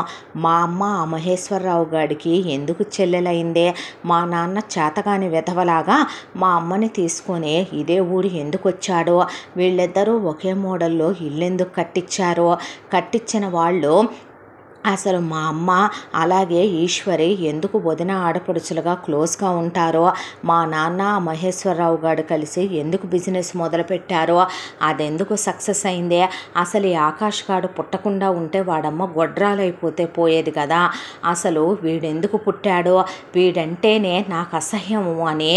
మా అమ్మ ఆ మహేశ్వరరావు గారికి ఎందుకు చెల్లెలైందే, మా నాన్న చేతగాని వెధవలాగా మా అమ్మని తీసుకొని ఇదే ఊరు ఎందుకు వచ్చాడో, వీళ్ళిద్దరూ ఒకే మోడల్లో ఇల్లెందుకు కట్టించారో, కట్టించిన వాళ్ళు అసలు మా అమ్మ అలాగే ఈశ్వరి ఎందుకు వదిన ఆడపడుచులుగా క్లోజ్గా ఉంటారో, మా నాన్న మహేశ్వరరావు గారు కలిసి ఎందుకు బిజినెస్ మొదలుపెట్టారో, అదెందుకు సక్సెస్ అయిందే, అసలు ఈ ఆకాష్ గాడు పుట్టకుండా ఉంటే వాడమ్మ గొడ్రాలైపోతే పోయేది కదా, అసలు వీడెందుకు పుట్టాడో, వీడంటేనే నాకు అసహ్యము అని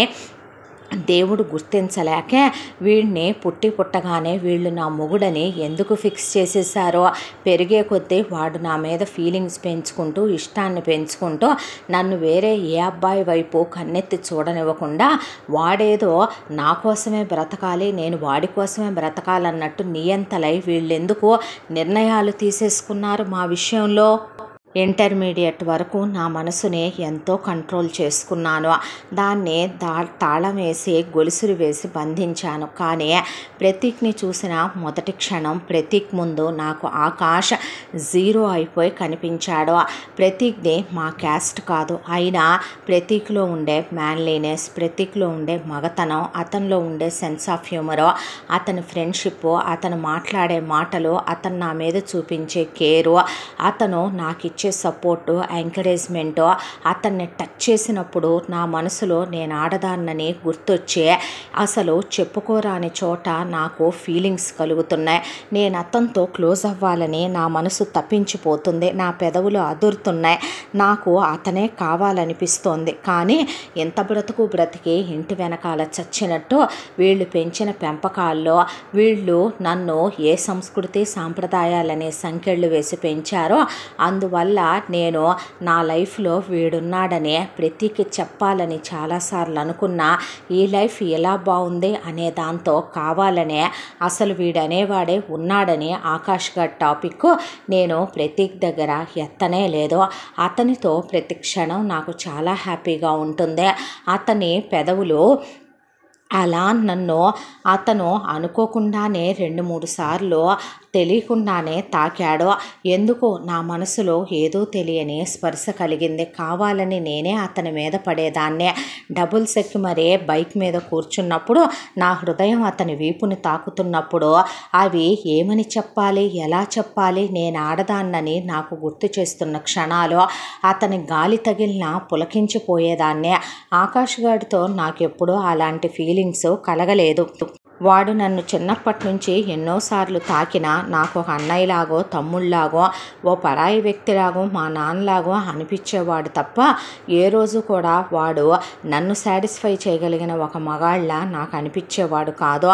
దేవుడు గుర్తించలేకే వీడిని పుట్టగానే వీళ్ళు నా మొగుడని ఎందుకు ఫిక్స్ చేసేసారో, పెరిగే కొద్దీ వాడు నా మీద ఫీలింగ్స్ పెంచుకుంటూ ఇష్టాన్ని పెంచుకుంటూ నన్ను వేరే ఏ అబ్బాయి వైపు కన్నెత్తి చూడనివ్వకుండా వాడేదో నా కోసమే బ్రతకాలి, నేను వాడి కోసమే బ్రతకాలన్నట్టు నియంతలై వీళ్ళెందుకు నిర్ణయాలు తీసేసుకున్నారు మా విషయంలో. ఇంటర్మీడియట్ వరకు నా మనసుని ఎంతో కంట్రోల్ చేసుకున్నాను. దాన్ని తాళం వేసి గొలుసులు వేసి బంధించాను. కానీ ప్రతీక్ని చూసిన మొదటి క్షణం ప్రతీక్ ముందు నాకు ఆకాష్ జీరో అయిపోయి కనిపించాడు. ప్రతీక్ది మా క్యాస్ట్ కాదు, అయినా ప్రతీక్లో ఉండే మ్యాన్లీనెస్, ప్రతీక్లో ఉండే మగతనం, అతనిలో ఉండే సెన్స్ ఆఫ్ హ్యూమరు, అతని ఫ్రెండ్షిప్, అతను మాట్లాడే మాటలు, అతను నా మీద చూపించే కేరు, అతను నాకు ఇచ్చే సపోర్టు, ఎంకరేజ్మెంటు, అతన్ని టచ్ చేసినప్పుడు నా మనసులో నేను ఆడదాన్నని గుర్తొచ్చే అసలు చెప్పుకోరాని చోట నాకు ఫీలింగ్స్ కలుగుతున్నాయి. నేను అతనితో క్లోజ్ అవ్వాలని నా మనసు తప్పించిపోతుంది, నా పెదవులు అదురుతున్నాయి, నాకు అతనే కావాలనిపిస్తోంది. కానీ ఎంత బ్రతికి ఇంటి వెనకాల చచ్చినట్టు వీళ్ళు పెంచిన పెంపకాల్లో వీళ్ళు నన్ను ఏ సంస్కృతి సాంప్రదాయాలనే సంకెళ్ళు వేసి పెంచారో అందువల్ల నేను నా లైఫ్లో వీడున్నాడనే ప్రతీకి చెప్పాలని చాలాసార్లు అనుకున్నా. ఈ లైఫ్ ఎలా బాగుంది అనే దాంతో కావాలనే అసలు వీడనేవాడే ఉన్నాడని ఆకాష్ గారి టాపిక్ నేను ప్రతీక్ దగ్గర ఎత్తనే లేదు. అతనితో ప్రతి క్షణం నాకు చాలా హ్యాపీగా ఉంటుంది. అతని పెదవులు అలా నన్ను అతను అనుకోకుండానే 2-3 సార్లు తెలియకుండానే తాకాడు. ఎందుకో నా మనసులో ఏదో తెలియని స్పర్శ కలిగింది. కావాలని నేనే అతని మీద పడేదాన్నే. డబుల్స్ ఎక్కి మరే బైక్ మీద కూర్చున్నప్పుడు నా హృదయం అతని వీపుని తాకుతున్నప్పుడు అవి ఏమని చెప్పాలి, ఎలా చెప్పాలి, నేను ఆడదాన్నని నాకు గుర్తు చేస్తున్న క్షణాలు అతని గాలి తగిలిన పులకించిపోయేదాన్నే. ఆకాష్ గారితో నాకెప్పుడూ అలాంటి ఫీలింగ్స్ కలగలేదు. వాడు నన్ను చిన్నప్పటి నుంచి ఎన్నోసార్లు తాకినా నాకు ఒక అన్నయ్యలాగో తమ్ముళ్ళలాగో ఓ పరాయి వ్యక్తిలాగో మా నాన్నలాగో అనిపించేవాడు తప్ప ఏ రోజు కూడా వాడు నన్ను సాటిస్ఫై చేయగలిగిన ఒక మగాళ్ళ నాకు అనిపించేవాడు కాదు.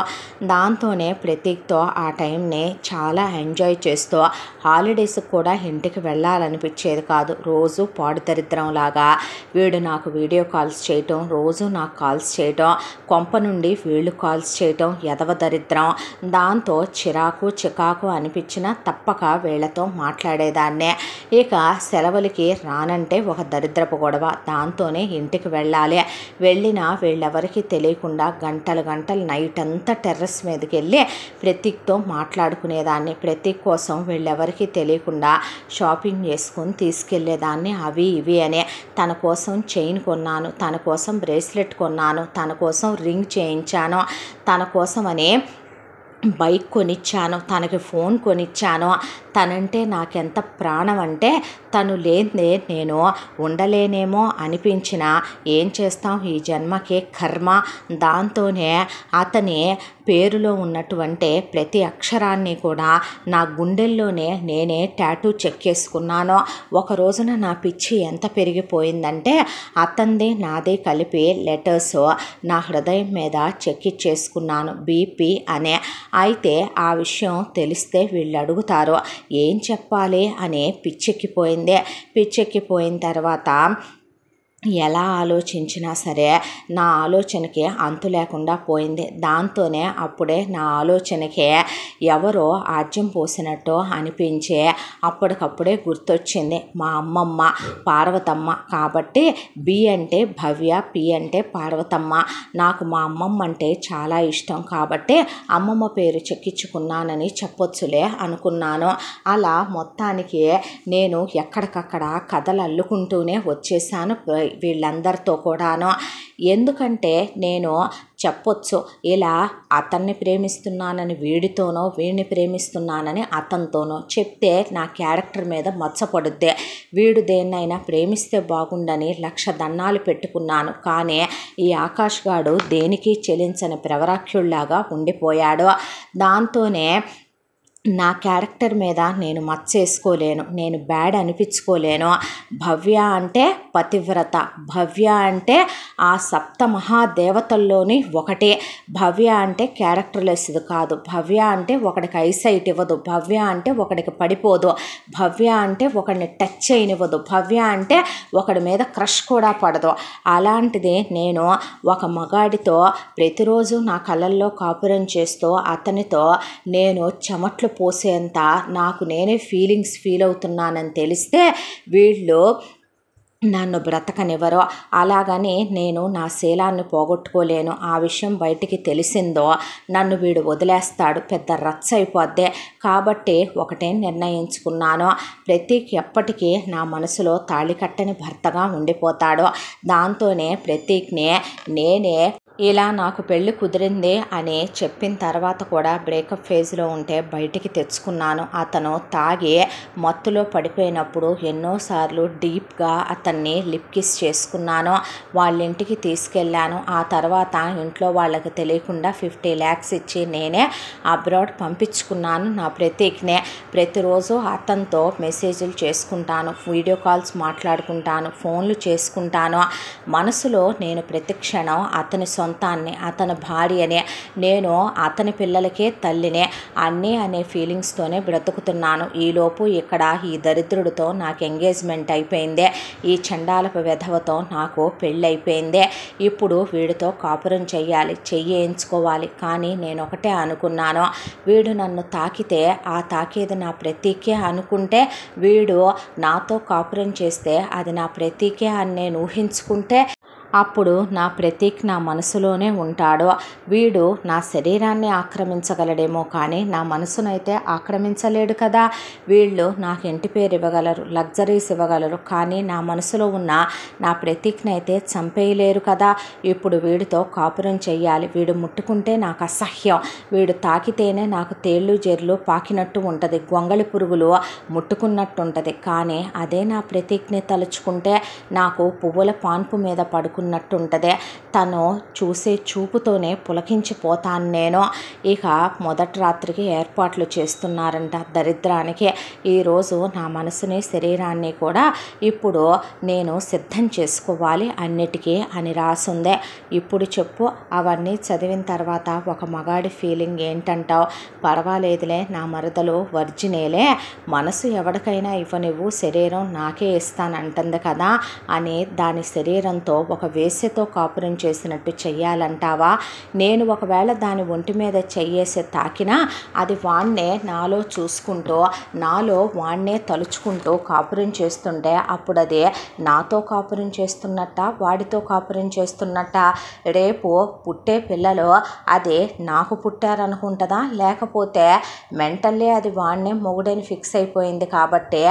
దాంతోనే ప్రతీక్తో ఆ టైంని చాలా ఎంజాయ్ చేస్తూ హాలిడేస్కి కూడా ఇంటికి వెళ్ళాలనిపించేది కాదు. రోజు పాడు దరిద్రంలాగా వీడు నాకు వీడియో కాల్స్ చేయటం, రోజు నాకు కాల్స్ చేయటం, కొంప నుండి వీళ్ళు కాల్స్ చేయటం ఎదవ దరిద్రం. దాంతో చికాకు అనిపించినా తప్పక వీళ్లతో మాట్లాడేదాన్నే. ఇక సెలవులకి రానంటే ఒక దరిద్రపు గొడవ. దాంతోనే ఇంటికి వెళ్ళాలి. వెళ్ళినా వీళ్ళెవరికి తెలియకుండా గంటలు నైట్ అంతా టెర్రస్ మీదకి వెళ్ళి ప్రతీక్తో మాట్లాడుకునేదాన్ని. ప్రతీక్ కోసం వీళ్ళెవరికి తెలియకుండా షాపింగ్ చేసుకొని తీసుకెళ్లేదాన్ని. అవి ఇవి అనే తన కోసం చైన్ కొన్నాను, తన కోసం బ్రేస్లెట్ కొన్నాను, తన కోసం రింగ్ చేయించాను, తన కోసమని బైక్ కొనిచ్చాను, తనకి ఫోన్ కొనిచ్చాను. తనంటే నాకెంత ప్రాణం అంటే తను లేదే నేను ఉండలేనేమో అనిపించినా ఏం చేస్తాం, ఈ జన్మకే కర్మ. దాంతోనే అతని పేరులో ఉన్నటువంటి ప్రతి అక్షరాన్ని కూడా నా గుండెల్లోనే నేనే టాటూ చెక్కేసుకున్నాను. ఒక రోజున నా పిచ్చి ఎంత పెరిగిపోయిందంటే అతనిది నాదే కలిపి లెటర్స్ నా హృదయం మీద చెక్కిచ్చేసుకున్నాను, బీపీ అనే. అయితే ఆ విషయం తెలిస్తే వీళ్ళు అడుగుతారు ఏం చెప్పాలి అనే పిచ్చెక్కిపోయిన తర్వాత ఎలా ఆలోచించినా సరే నా ఆలోచనకి అంతు లేకుండా పోయింది. దాంతోనే అప్పుడే నా ఆలోచనకి ఎవరో ఆజ్యం పోసినట్టు అనిపించే అప్పటికప్పుడే గుర్తొచ్చింది మా అమ్మమ్మ పార్వతమ్మ. కాబట్టి బి అంటే భవ్య, పి అంటే పార్వతమ్మ. నాకు మా అమ్మమ్మ అంటే చాలా ఇష్టం కాబట్టి అమ్మమ్మ పేరు చెక్కించుకున్నానని చెప్పొచ్చులే అనుకున్నాను. అలా మొత్తానికి నేను ఎక్కడికక్కడ కథలు అల్లుకుంటూనే వచ్చేసాను వీళ్ళందరితో కూడాను. ఎందుకంటే నేను చెప్పొచ్చు ఇలా అతన్ని ప్రేమిస్తున్నానని వీడితోనో, వీడిని ప్రేమిస్తున్నానని అతనితోనో చెప్తే నా క్యారెక్టర్ మీద మచ్చపడుద్ది. వీడు దేన్నైనా ప్రేమిస్తే బాగుండని 1,00,000 దండాలు పెట్టుకున్నాను. కానీ ఈ ఆకాష్ గాడు దేనికి చెలించని ప్రవరాఖ్యుల్లాగా ఉండిపోయాడు. దాంతోనే నా క్యారెక్టర్ మీద నేను మచ్చేసుకోలేను, నేను బ్యాడ్ అనిపించుకోలేను. భవ్య అంటే పతివ్రత, భవ్య అంటే ఆ సప్త మహాదేవతల్లోని ఒకటే. భవ్య అంటే క్యారెక్టర్లెస్ది కాదు, భవ్య అంటే ఒకడికి ఐసైట్ ఇవ్వదు, భవ్య అంటే ఒకడికి పడిపోదు, భవ్య అంటే ఒకడిని టచ్ చేయనివ్వదు, భవ్య అంటే ఒకడి మీద క్రష్ కూడా పడదు. అలాంటిది నేను ఒక మగాడితో ప్రతిరోజు నా కళ్ళల్లో కాపురం చేస్తూ అతనితో నేను చెమట్లు పోసేంత నాకు నేనే ఫీల్ అవుతున్నానని తెలిస్తే వీళ్ళు నన్ను బ్రతకనివ్వరు. అలాగని నేను నా శీలాన్ని పోగొట్టుకోలేను. ఆ విషయం బయటికి తెలిసిందో నన్ను వీడు వదిలేస్తాడు, పెద్ద రచ్చ అయిపోద్ది. కాబట్టి ఒకటే నిర్ణయించుకున్నాను, ప్రతీక్ ఎప్పటికీ నా మనసులో తాళి కట్టని భర్తగా ఉండిపోతాడు. దాంతోనే ప్రతీక్ని నేనే ఇలా నాకు పెళ్ళి కుదిరింది అని చెప్పిన తర్వాత కూడా బ్రేకప్ ఫేజ్లో ఉంటే బయటికి తెచ్చుకున్నాను. అతను తాగి మత్తులో పడిపోయినప్పుడు ఎన్నోసార్లు డీప్గా అతన్ని లిప్ కిస్ చేసుకున్నాను, వాళ్ళ ఇంటికి తీసుకెళ్ళాను. ఆ తర్వాత ఇంట్లో వాళ్ళకి తెలియకుండా 50 lakhs ఇచ్చి నేనే అబ్రాడ్ పంపించుకున్నాను నా ప్రతీక్నే. ప్రతిరోజు అతనితో మెసేజ్లు చేసుకుంటాను, వీడియో కాల్స్ మాట్లాడుకుంటాను, ఫోన్లు చేసుకుంటాను. మనసులో నేను ప్రతి క్షణం అతని సొంతాన్ని, అతని భార్యనే, నేను అతని పిల్లలకే తల్లినే అన్నీ అనే ఫీలింగ్స్తోనే బ్రతుకుతున్నాను. ఈలోపు ఇక్కడ ఈ దరిద్రుడితో నాకు ఎంగేజ్మెంట్ అయిపోయిందే, ఈ చండాలపు వెధవతో నాకు పెళ్ళైపోయిందే. ఇప్పుడు వీడితో కాపురం చెయ్యించుకోవాలి. కానీ నేను ఒకటే అనుకున్నాను, వీడు నన్ను తాకితే ఆ తాకేది నా ప్రతీకే అనుకుంటే, వీడు నాతో కాపురం చేస్తే అది నా ప్రతీకే అని నేను ఊహించుకుంటే అప్పుడు నా ప్రతీక్ నా మనసులోనే ఉంటాడు. వీడు నా శరీరాన్ని ఆక్రమించగలడేమో కానీ నా మనసునైతే ఆక్రమించలేడు కదా. వీళ్ళు నాకు ఇంటి పేరు ఇవ్వగలరు, లగ్జరీస్ ఇవ్వగలరు, కానీ నా మనసులో ఉన్న నా ప్రతీక్ని అయితే చంపేయలేరు కదా. ఇప్పుడు వీడితో కాపురం చెయ్యాలి. వీడు ముట్టుకుంటే నాకు అసహ్యం, వీడు తాకితేనే నాకు తేళ్ళు జెర్లు పాకినట్టు ఉంటుంది, గొంగళి పురుగులు ముట్టుకున్నట్టు ఉంటుంది. కానీ అదే నా ప్రతీక్ని తలుచుకుంటే నాకు పువ్వుల పాన్పు మీద పడుకున్నట్టుంటుంది. తను చూసే చూపుతోనే పులకించిపోతాను నేను. ఇక మొదటి రాత్రికి ఏర్పాట్లు చేస్తున్నారంట దరిద్రానికి. ఈరోజు నా మనసుని శరీరాన్ని కూడా ఇప్పుడు నేను సిద్ధం చేసుకోవాలి అన్నిటికీ అని రాసుందే. ఇప్పుడు చెప్పు, అవన్నీ చదివిన తర్వాత ఒక మగాడి ఫీలింగ్ ఏంటంటావు? పర్వాలేదులే, నా మరదలు వర్జినేలే, మనసు ఎవరికైనా ఇవ్వనివ్వు, శరీరం నాకే ఇస్తానంటుంది కదా అని దాని శరీరంతో ఒక వేశ్యతో కాపురం చేసినట్టు చెయ్యాలంటావా? నేను ఒకవేళ దాని ఒంటి మీద చెయ్యేసి తాకినా అది వాణ్ణే నాలో చూసుకుంటూ, నాలో వాణ్ణే తలుచుకుంటూ కాపురం చేస్తుంటే అప్పుడు అది నాతో కాపురం చేస్తున్నట్ట, వాడితో కాపురం చేస్తున్నట్ట? రేపు పుట్టే పిల్లలు అది నాకు పుట్టారనుకుంటుందా? లేకపోతే మెంటల్లీ అది వాణ్ణే మొగుడని ఫిక్స్ అయిపోయింది కాబట్టి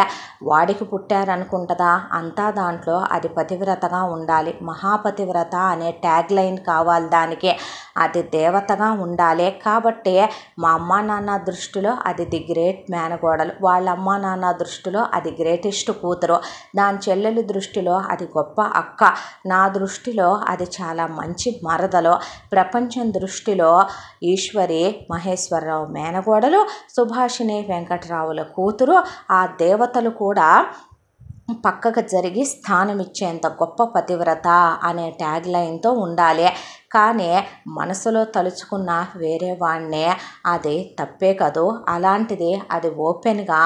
వాడికి పుట్టారనుకుంటుందా? అంతా దాంట్లో అది పతివ్రతగా ఉండాలి, మహాపతివ్రత అనే ట్యాగ్ లైన్ కావాలి దానికి, అది దేవతగా ఉండాలి. కాబట్టి మా అమ్మా నాన్న దృష్టిలో అది ది గ్రేట్ మేనగోడలు, వాళ్ళ అమ్మా నాన్న దృష్టిలో అది గ్రేటెస్ట్ కూతురు, దాని చెల్లెలి దృష్టిలో అది గొప్ప అక్క, నా దృష్టిలో అది చాలా మంచి మరదలు, ప్రపంచం దృష్టిలో ఈశ్వరి మహేశ్వరరావు మేనగోడలు, సుభాషిణి వెంకటరావుల కూతురు. ఆ దేవతలు కూడా పక్కకు జరిగి స్థానం ఇచ్చేంత గొప్ప పతివ్రత అనే ట్యాగ్ లైన్తో ఉండాలి. కానీ మనసులో తలుచుకున్న వేరే వాడినే అది తప్పే కదూ. అలాంటిది అది ఓపెన్గా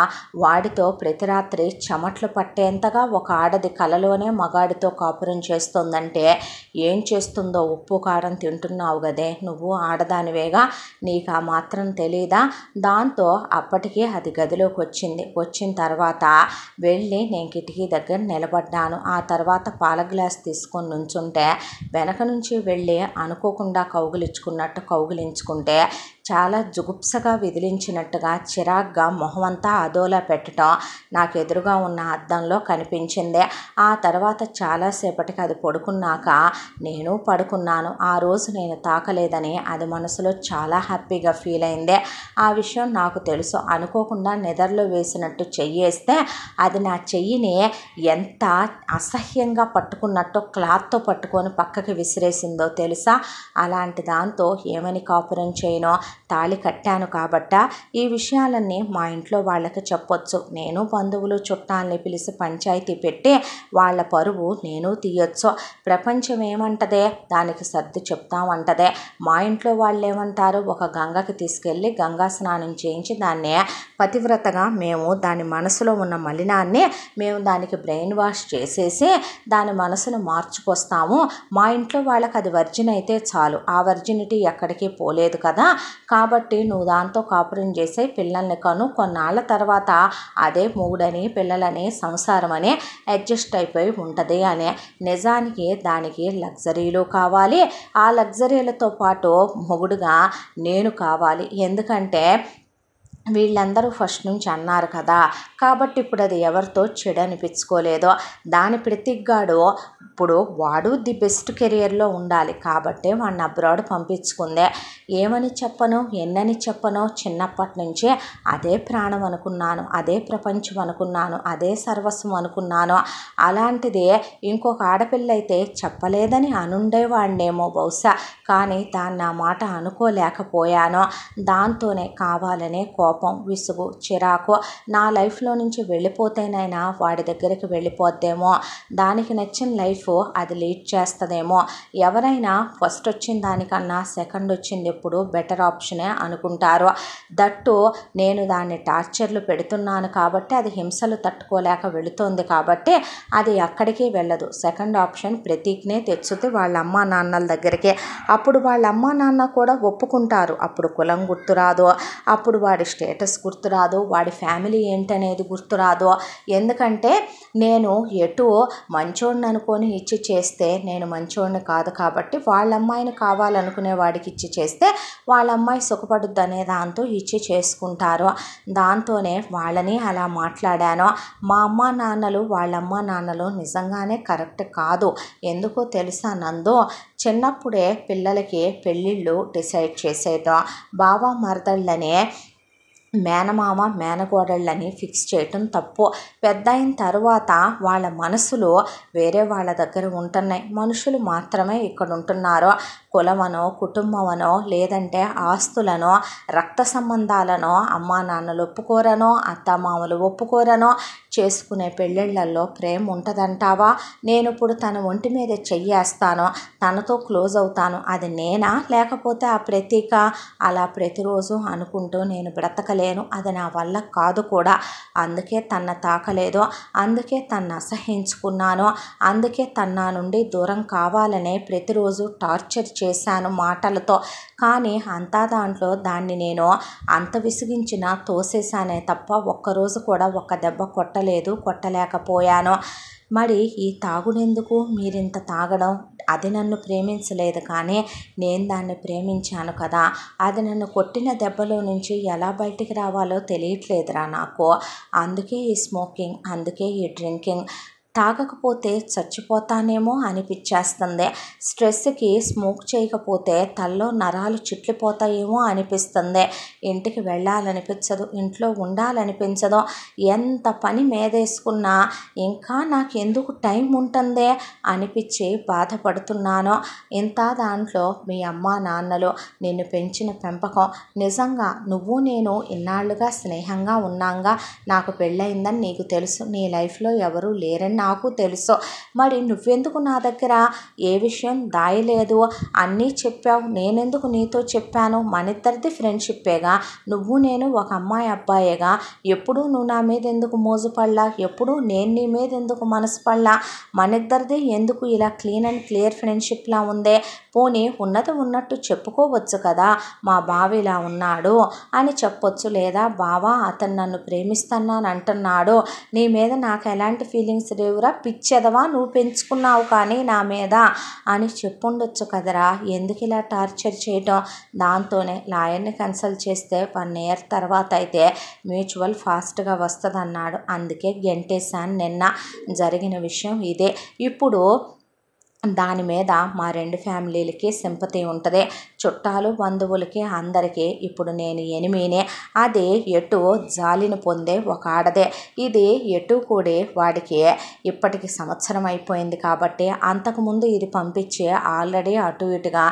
వాడితో ప్రతి రాత్రి చెమట్లు పట్టేంతగా ఒక ఆడది కలలోనే మగాడితో కాపురం చేస్తుందంటే ఏం చేస్తుందో ఉప్పు కారం తింటున్నావు కదే, నువ్వు ఆడదానివేగా, నీకు ఆ మాత్రం తెలీదా? దాంతో అప్పటికే అది గదిలోకి వచ్చిన తర్వాత వెళ్ళి నేను కిటికీ దగ్గర నిలబడ్డాను. ఆ తర్వాత పాల గ్లాస్ తీసుకొని నుంచుంటే వెనక నుంచి వెళ్ళి అనుకోకుండా కౌగిలించుకుంటే చాలా జుగుప్సగా విదిలించినట్టుగా చిరాగ్గా మొహమంతా అదోలా పెట్టడం నాకు ఎదురుగా ఉన్న అద్దంలో కనిపించింది. ఆ తర్వాత చాలాసేపటికి అది పడుకున్నాక నేను పడుకున్నాను. ఆ రోజు నేను తాకలేదని అది మనసులో చాలా హ్యాపీగా ఫీల్ అయింది. ఆ విషయం నాకు తెలుసు. అనుకోకుండా నిద్రలో వేసినట్టు చెయ్యేస్తే అది నా చెయ్యిని ఎంత అసహ్యంగా పట్టుకున్నట్టు క్లాత్తో పట్టుకొని పక్కకి విసిరేసిందో తెలుసా? అలాంటి దాంతో ఏమని కాపురం చేయనో తాళి కట్టాను కాబట్ట ఈ విషయాలన్నీ మా ఇంట్లో వాళ్ళకి చెప్పొచ్చు. నేను బంధువులు చుట్టాలని పిలిచి పంచాయతీ పెట్టి వాళ్ళ పరువు నేను తీయొచ్చు. ప్రపంచం ఏమంటదే దానికి సర్ది చెప్తామంటదే. మా ఇంట్లో వాళ్ళు ఏమంటారు, ఒక గంగకి తీసుకెళ్ళి గంగా స్నానం చేయించి దాన్ని పతివ్రతగా మేము దాని మనసులో ఉన్న మలినాన్ని మేము దానికి బ్రెయిన్ వాష్ చేసేసి దాని మనసును మార్చుకొస్తాము. మా ఇంట్లో వాళ్ళకి అది వర్జిన్ అయితే చాలు, ఆ వర్జినిటీ ఎక్కడికి పోలేదు కదా, కాబట్టి నువ్వు దాంతో కాపురం చేసే పిల్లల్ని కను, కొన్నాళ్ళ తర్వాత అదే మొగుడని పిల్లలని సంసారం అని అడ్జస్ట్ అయిపోయి ఉంటుంది అని. నిజానికి దానికి లగ్జరీలు కావాలి, ఆ లగ్జరీలతో పాటు మొగుడుగా నేను కావాలి. ఎందుకంటే వీళ్ళందరూ ఫస్ట్ నుంచి అన్నారు కదా, కాబట్టి ఇప్పుడు అది ఎవరితో చెడు అనిపించుకోలేదో. దాని ప్రతిగ్గాడు ఇప్పుడు వాడు ది బెస్ట్ కెరియర్లో ఉండాలి కాబట్టి వాడిని అబ్రాడ్ పంపించుకుందే. ఏమని చెప్పను, ఎన్నని చెప్పను, చిన్నప్పటి నుంచే అదే ప్రాణం అనుకున్నాను, అదే ప్రపంచం అనుకున్నాను, అదే సర్వస్వం అనుకున్నాను. అలాంటిది ఇంకొక ఆడపిల్ల అయితే చెప్పలేదని అనుండేవాడినేమో బహుశా, కానీ దాన్ని ఆ మాట అనుకోలేకపోయాను. దాంతోనే కావాలనే కోపం, విసుగు, చిరాకు నా లైఫ్లో నుంచి వెళ్ళిపోతేనైనా వాడి దగ్గరికి వెళ్ళిపోద్దేమో, దానికి నచ్చిన లైఫ్ అది లీడ్ చేస్తుందేమో. ఎవరైనా ఫస్ట్ వచ్చిన దానికన్నా సెకండ్ వచ్చింది ఎప్పుడు బెటర్ ఆప్షనే అనుకుంటారు. దట్టు నేను దాన్ని టార్చర్లు పెడుతున్నాను కాబట్టి అది హింసలు తట్టుకోలేక వెళుతోంది కాబట్టి అది ఎక్కడికి వెళ్ళదు. సెకండ్ ఆప్షన్ ప్రతీక్నే తెచ్చుతుంది వాళ్ళ అమ్మా నాన్నల దగ్గరికి. అప్పుడు వాళ్ళ అమ్మా నాన్న కూడా ఒప్పుకుంటారు. అప్పుడు కులం గుర్తురాదు, అప్పుడు వాడి స్టేటస్ గుర్తురాదు, వాడి ఫ్యామిలీ ఏంటనేది గుర్తురాదు. ఎందుకంటే నేను ఎటు మంచోడిని అనుకొని ఇచ్చి చేస్తే నేను మంచోడిని కాదు కాబట్టి వాళ్ళ అమ్మాయిని కావాలనుకునే వాడికి ఇచ్చి చేస్తే వాళ్ళ అమ్మాయి సుఖపడుద్ది అనే దాంతో ఇచ్చి చేసుకుంటారు. దాంతోనే వాళ్ళని అలా మాట్లాడాను. మా అమ్మా నాన్నలు వాళ్ళ అమ్మా నాన్నలు నిజంగానే కరెక్ట్ కాదు. ఎందుకో తెలుసా నందు, చిన్నప్పుడే పిల్లలకి పెళ్ళిళ్ళు డిసైడ్ చేసేదో, బావ మరదళ్ళనే మేనమామ మేనకోడళ్ళని ఫిక్స్ చేయటం తప్పు. పెద్ద అయిన తర్వాత వాళ్ళ మనసులు వేరే వాళ్ళ దగ్గర ఉంటున్నాయి, మనుషులు మాత్రమే ఇక్కడ ఉంటున్నారు. కులమనో కుటుంబమనో లేదంటే ఆస్తులనో రక్త సంబంధాలనో అమ్మా నాన్నలు ఒప్పుకోరనో అత్తమామలు ఒప్పుకోరనో చేసుకునే పెళ్ళిళ్ళల్లో ప్రేమ ఉంటుందంటావా? నేను ఇప్పుడు తన ఒంటి మీద చెయ్యేస్తాను, తనతో క్లోజ్ అవుతాను, అది నేనా లేకపోతే ఆ ప్రతీక? అలా ప్రతిరోజు అనుకుంటూ నేను బ్రతకలేను, అది నా వల్ల కాదు కూడా. అందుకే తన తాకలేదు, అందుకే తను అసహించుకున్నాను, అందుకే తన నుండి దూరం కావాలనే ప్రతిరోజు టార్చర్ చేశాను మాటలతో. కానీ అంతా దాంట్లో దాన్ని నేను అంత విసిగించినా తోసేశానే తప్ప ఒక్కరోజు కూడా ఒక్క దెబ్బ కొట్టలేకపోయాను. మరి ఈ తాగుడెందుకు, మీరింత తాగడం? అది నన్ను ప్రేమించలేదు కానీ నేను దాన్ని ప్రేమించాను కదా. అది నన్ను కొట్టిన దెబ్బలో నుంచి ఎలా బయటికి రావాలో తెలియట్లేదురా నాకు. అందుకే ఈ స్మోకింగ్, అందుకే ఈ డ్రింకింగ్. తాగకపోతే చచ్చిపోతానేమో అనిపించేస్తుంది. స్ట్రెస్కి స్మోక్ చేయకపోతే తల్లో నరాలు చిట్లిపోతాయేమో అనిపిస్తుంది. ఇంటికి వెళ్ళాలనిపించదు, ఇంట్లో ఉండాలనిపించదు. ఎంత పని మీదేసుకున్నా ఇంకా నాకు ఎందుకు టైం ఉంటుందే అనిపించి బాధపడుతున్నాను. ఇంత దాంట్లో మీ అమ్మా నాన్నలు నిన్ను పెంచిన పెంపకం, నిజంగా నువ్వు నేను ఇన్నాళ్ళుగా స్నేహంగా ఉన్నాంగా. నాకు పెళ్ళయిందని నీకు తెలుసు, నీ లైఫ్లో ఎవరూ లేరని నాకు తెలుసు. మరి నువ్వెందుకు నా దగ్గర ఏ విషయం దాయలేదు? అన్నీ చెప్పావు, నేనెందుకు నీతో చెప్పాను? మనిద్దరిది ఫ్రెండ్షిప్పేగా, నువ్వు నేను ఒక అమ్మాయి అబ్బాయేగా. ఎప్పుడూ నువ్వు నా మీద ఎందుకు మోజుపడలా? ఎప్పుడూ నేను నీ మీద ఎందుకు మనసు పడలా? మనిద్దరిది ఎందుకు ఇలా క్లీన్ అండ్ క్లియర్ ఫ్రెండ్షిప్లా ఉందే? పోనీ ఉన్నది ఉన్నట్టు చెప్పుకోవచ్చు కదా, మా బావ ఇలా ఉన్నాడు అని చెప్పొచ్చు. లేదా బావ అతను నన్ను ప్రేమిస్తున్నాను అంటున్నాడు, నీ మీద నాకు ఎలాంటి ఫీలింగ్స్ లేవురా, పిచ్చెదవా నువ్వు పెంచుకున్నావు కానీ నా మీద అని చెప్పుండొచ్చు కదరా. ఎందుకు ఇలా టార్చర్ చేయటం? దాంతోనే లాయర్ని కన్సల్ట్ చేస్తే 1 year తర్వాత అయితే మ్యూచువల్ ఫాస్ట్గా వస్తుంది అన్నాడు. అందుకే గెంటేశాను. నిన్న జరిగిన విషయం ఇదే. ఇప్పుడు దాని మీద మా రెండు ఫ్యామిలీలకి సింపతి ఉంటుంది. చుట్టాలు బంధువులకి అందరికీ ఇప్పుడు నేను ఎనిమినే. అది ఎటు జాలిని పొందే ఒక ఆడదే. ఇది ఎటు కూడా వాడికి ఇప్పటికి సంవత్సరం అయిపోయింది కాబట్టి అంతకుముందు ఇది పంపించి ఆల్రెడీ అటు ఇటుగా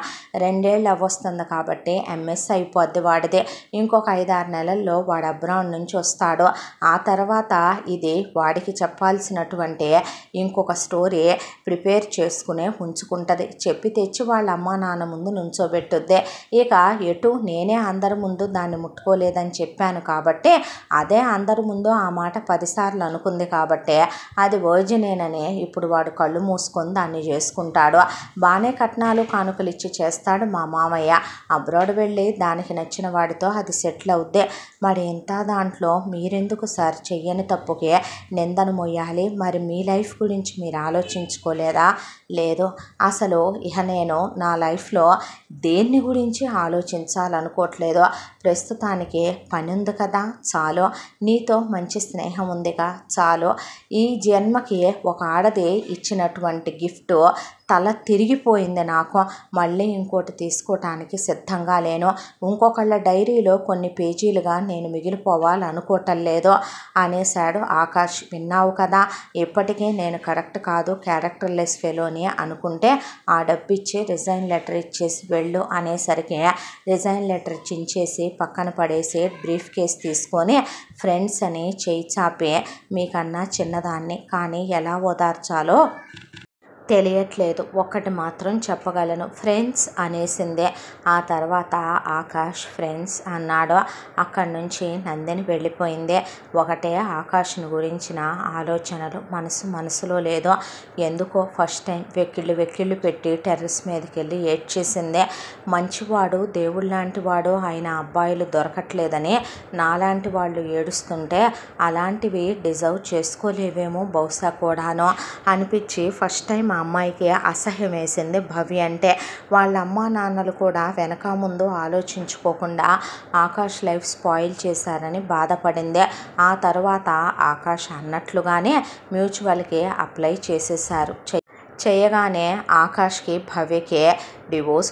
2 ఏళ్ళు అవ్వొస్తుంది కాబట్టి ఎంఎస్ అయిపోద్ది వాడిదే. ఇంకొక 5-6 నెలల్లో వాడు అబ్రాడ్ నుంచి వస్తాడు. ఆ తర్వాత ఇది వాడికి చెప్పాల్సినటువంటి ఇంకొక స్టోరీ ప్రిపేర్ చేసుకుని ఉంచుకుంటుంది. చెప్పి తెచ్చి వాళ్ళ అమ్మా నాన్న ముందు నుంచోబెట్టుద్దే. ఇక ఎటు నేనే అందరి ముందు దాన్ని ముట్టుకోలేదని చెప్పాను కాబట్టి అదే అందరి ముందు ఆ మాట 10 సార్లు అనుకుంది కాబట్టి అది వర్జినేనని ఇప్పుడు వాడు కళ్ళు మూసుకొని దాన్ని చేసుకుంటాడు. బాగానే కట్నాలు కానుకలు ఇచ్చి చేస్తాడు మా మామయ్య. అబ్రాడ్ వెళ్ళి దానికి నచ్చిన వాడితో అది సెటిల్ అవుద్ది. మరి ఇంత దాంట్లో మీరెందుకు సార్ చెయ్యని తప్పుకే నిందను మొయ్యాలి? మరి మీ లైఫ్ గురించి మీరు ఆలోచించుకోలేదా? లేదు, అసలు ఇక నేను నా లైఫ్లో దేన్ని గురించి ఆలోచించాలనుకోవట్లేదు. ప్రస్తుతానికి పని ఉంది కదా చాలు, నీతో మంచి స్నేహం ఉందిగా చాలు. ఈ జన్మకి ఒక ఆడది ఇచ్చినటువంటి గిఫ్ట్ తల తిరిగిపోయింది నాకు. మళ్ళీ ఇంకోటి తీసుకోవటానికి సిద్ధంగా లేను. ఇంకొకళ్ళ డైరీలో కొన్ని పేజీలుగా నేను మిగిలిపోవాలనుకోవటం లేదు అనేశాడు ఆకాష్. విన్నావు కదా, ఇప్పటికీ నేను కరెక్ట్ కాదు, క్యారెక్టర్లెస్ ఫెలోని అనుకుంటే ఆ డబ్బు ఇచ్చి రిజైన్ లెటర్ ఇచ్చేసి వెళ్ళు అనేసరికి రిజైన్ లెటర్ చించేసి పక్కన పడేసి బ్రీఫ్ కేస్ తీసుకొని ఫ్రెండ్స్ అని చేయి చాపి మీకన్నా చిన్నదాన్ని కానీ ఎలా ఓదార్చాలో తెలియట్లేదు. ఒక్కటి మాత్రం చెప్పగలను, ఫ్రెండ్స్ అనేసిందే. ఆ తర్వాత ఆకాష్ ఫ్రెండ్స్ అన్నాడు. అక్కడి నుంచి నందిని వెళ్ళిపోయింది. ఒకటే ఆకాష్ని గురించిన ఆలోచనలు మనసులో లేదు. ఎందుకో ఫస్ట్ టైం వెక్కిళ్ళు పెట్టి టెర్రస్ మీదకి వెళ్ళి ఏడ్చేసిందే. మంచివాడు దేవుడు లాంటి వాడు ఆయన అబ్బాయిలు దొరకట్లేదని నాలాంటి వాళ్ళు ఏడుస్తుంటే అలాంటివి డిజర్వ్ చేసుకోలేవేమో బహుశా కూడాను అనిపించి ఫస్ట్ టైం ఆ అమ్మాయికి అసహ్యం వేసింది భవ్య అంటే. వాళ్ళ అమ్మా నాన్నలు కూడా వెనక ముందు ఆలోచించుకోకుండా ఆకాష్ లైఫ్ స్పాయిల్ చేశారని బాధపడింది. ఆ తర్వాత ఆకాష్ అన్నట్లుగానే మ్యూచువల్కి అప్లై చేసేసారు. చేయగానే ఆకాష్కి భవ్యకి డివోర్స్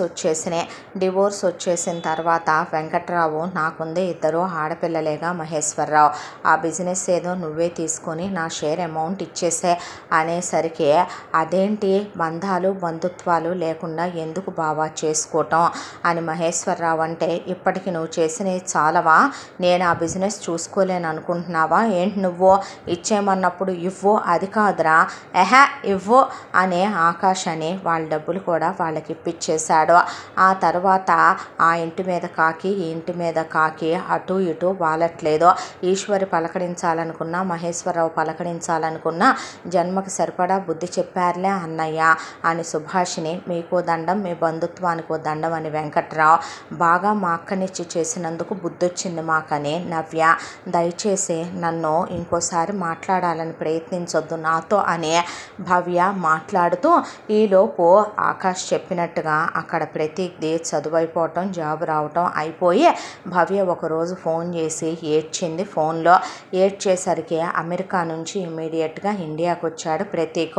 వచ్చేసిన తర్వాత వెంకట్రావు నాకుంది 2 ఆడపిల్లలేగా మహేశ్వరరావు, ఆ బిజినెస్ ఏదో నువ్వే తీసుకొని నా షేర్ అమౌంట్ ఇచ్చేసే అనేసరికి అదేంటి బంధుత్వాలు లేకుండా ఎందుకు బావా చేసుకోవటం అని మహేశ్వరరావు అంటే, ఇప్పటికి నువ్వు చేసినవి చాలవా? నేను ఆ బిజినెస్ చూసుకోలేను అనుకుంటున్నావా ఏంటి? నువ్వు ఇచ్చేయమన్నప్పుడు ఇవ్వు, అది కాదురా ఇవ్వు అని ఆకాష్ అని వాళ్ళ డబ్బులు కూడా వాళ్ళకి ఇప్పించేశాడు. ఆ తర్వాత ఆ ఇంటి మీద కాకి ఈ ఇంటి మీద కాకి అటు ఇటు వాలట్లేదు. ఈశ్వరి పలకరించాలనుకున్నా మహేశ్వరరావు పలకరించాలనుకున్నా జన్మకి సరిపడా బుద్ధి చెప్పారులే అన్నయ్య అని సుభాషిని మీకు దండం, మీ బంధుత్వానికి దండం అని వెంకట్రావు, బాగా మా అక్కనిచ్చి చేసినందుకు బుద్ధొచ్చింది మాకని నవ్య, దయచేసి నన్ను ఇంకోసారి మాట్లాడాలని ప్రయత్నించొద్దు నాతో అని భవ్య మాట్లాడుతూ, ఈలోపు ఆకాష్ చెప్పినట్టుగా అక్కడ ప్రతీక్ది చదువైపోవటం జాబ్ రావటం అయిపోయి భవ్య ఒకరోజు ఫోన్ చేసి ఏడ్చింది. ఫోన్లో ఏడ్చేసరికి అమెరికా నుంచి ఇమ్మీడియట్గా ఇండియాకు వచ్చాడు ప్రతీక్.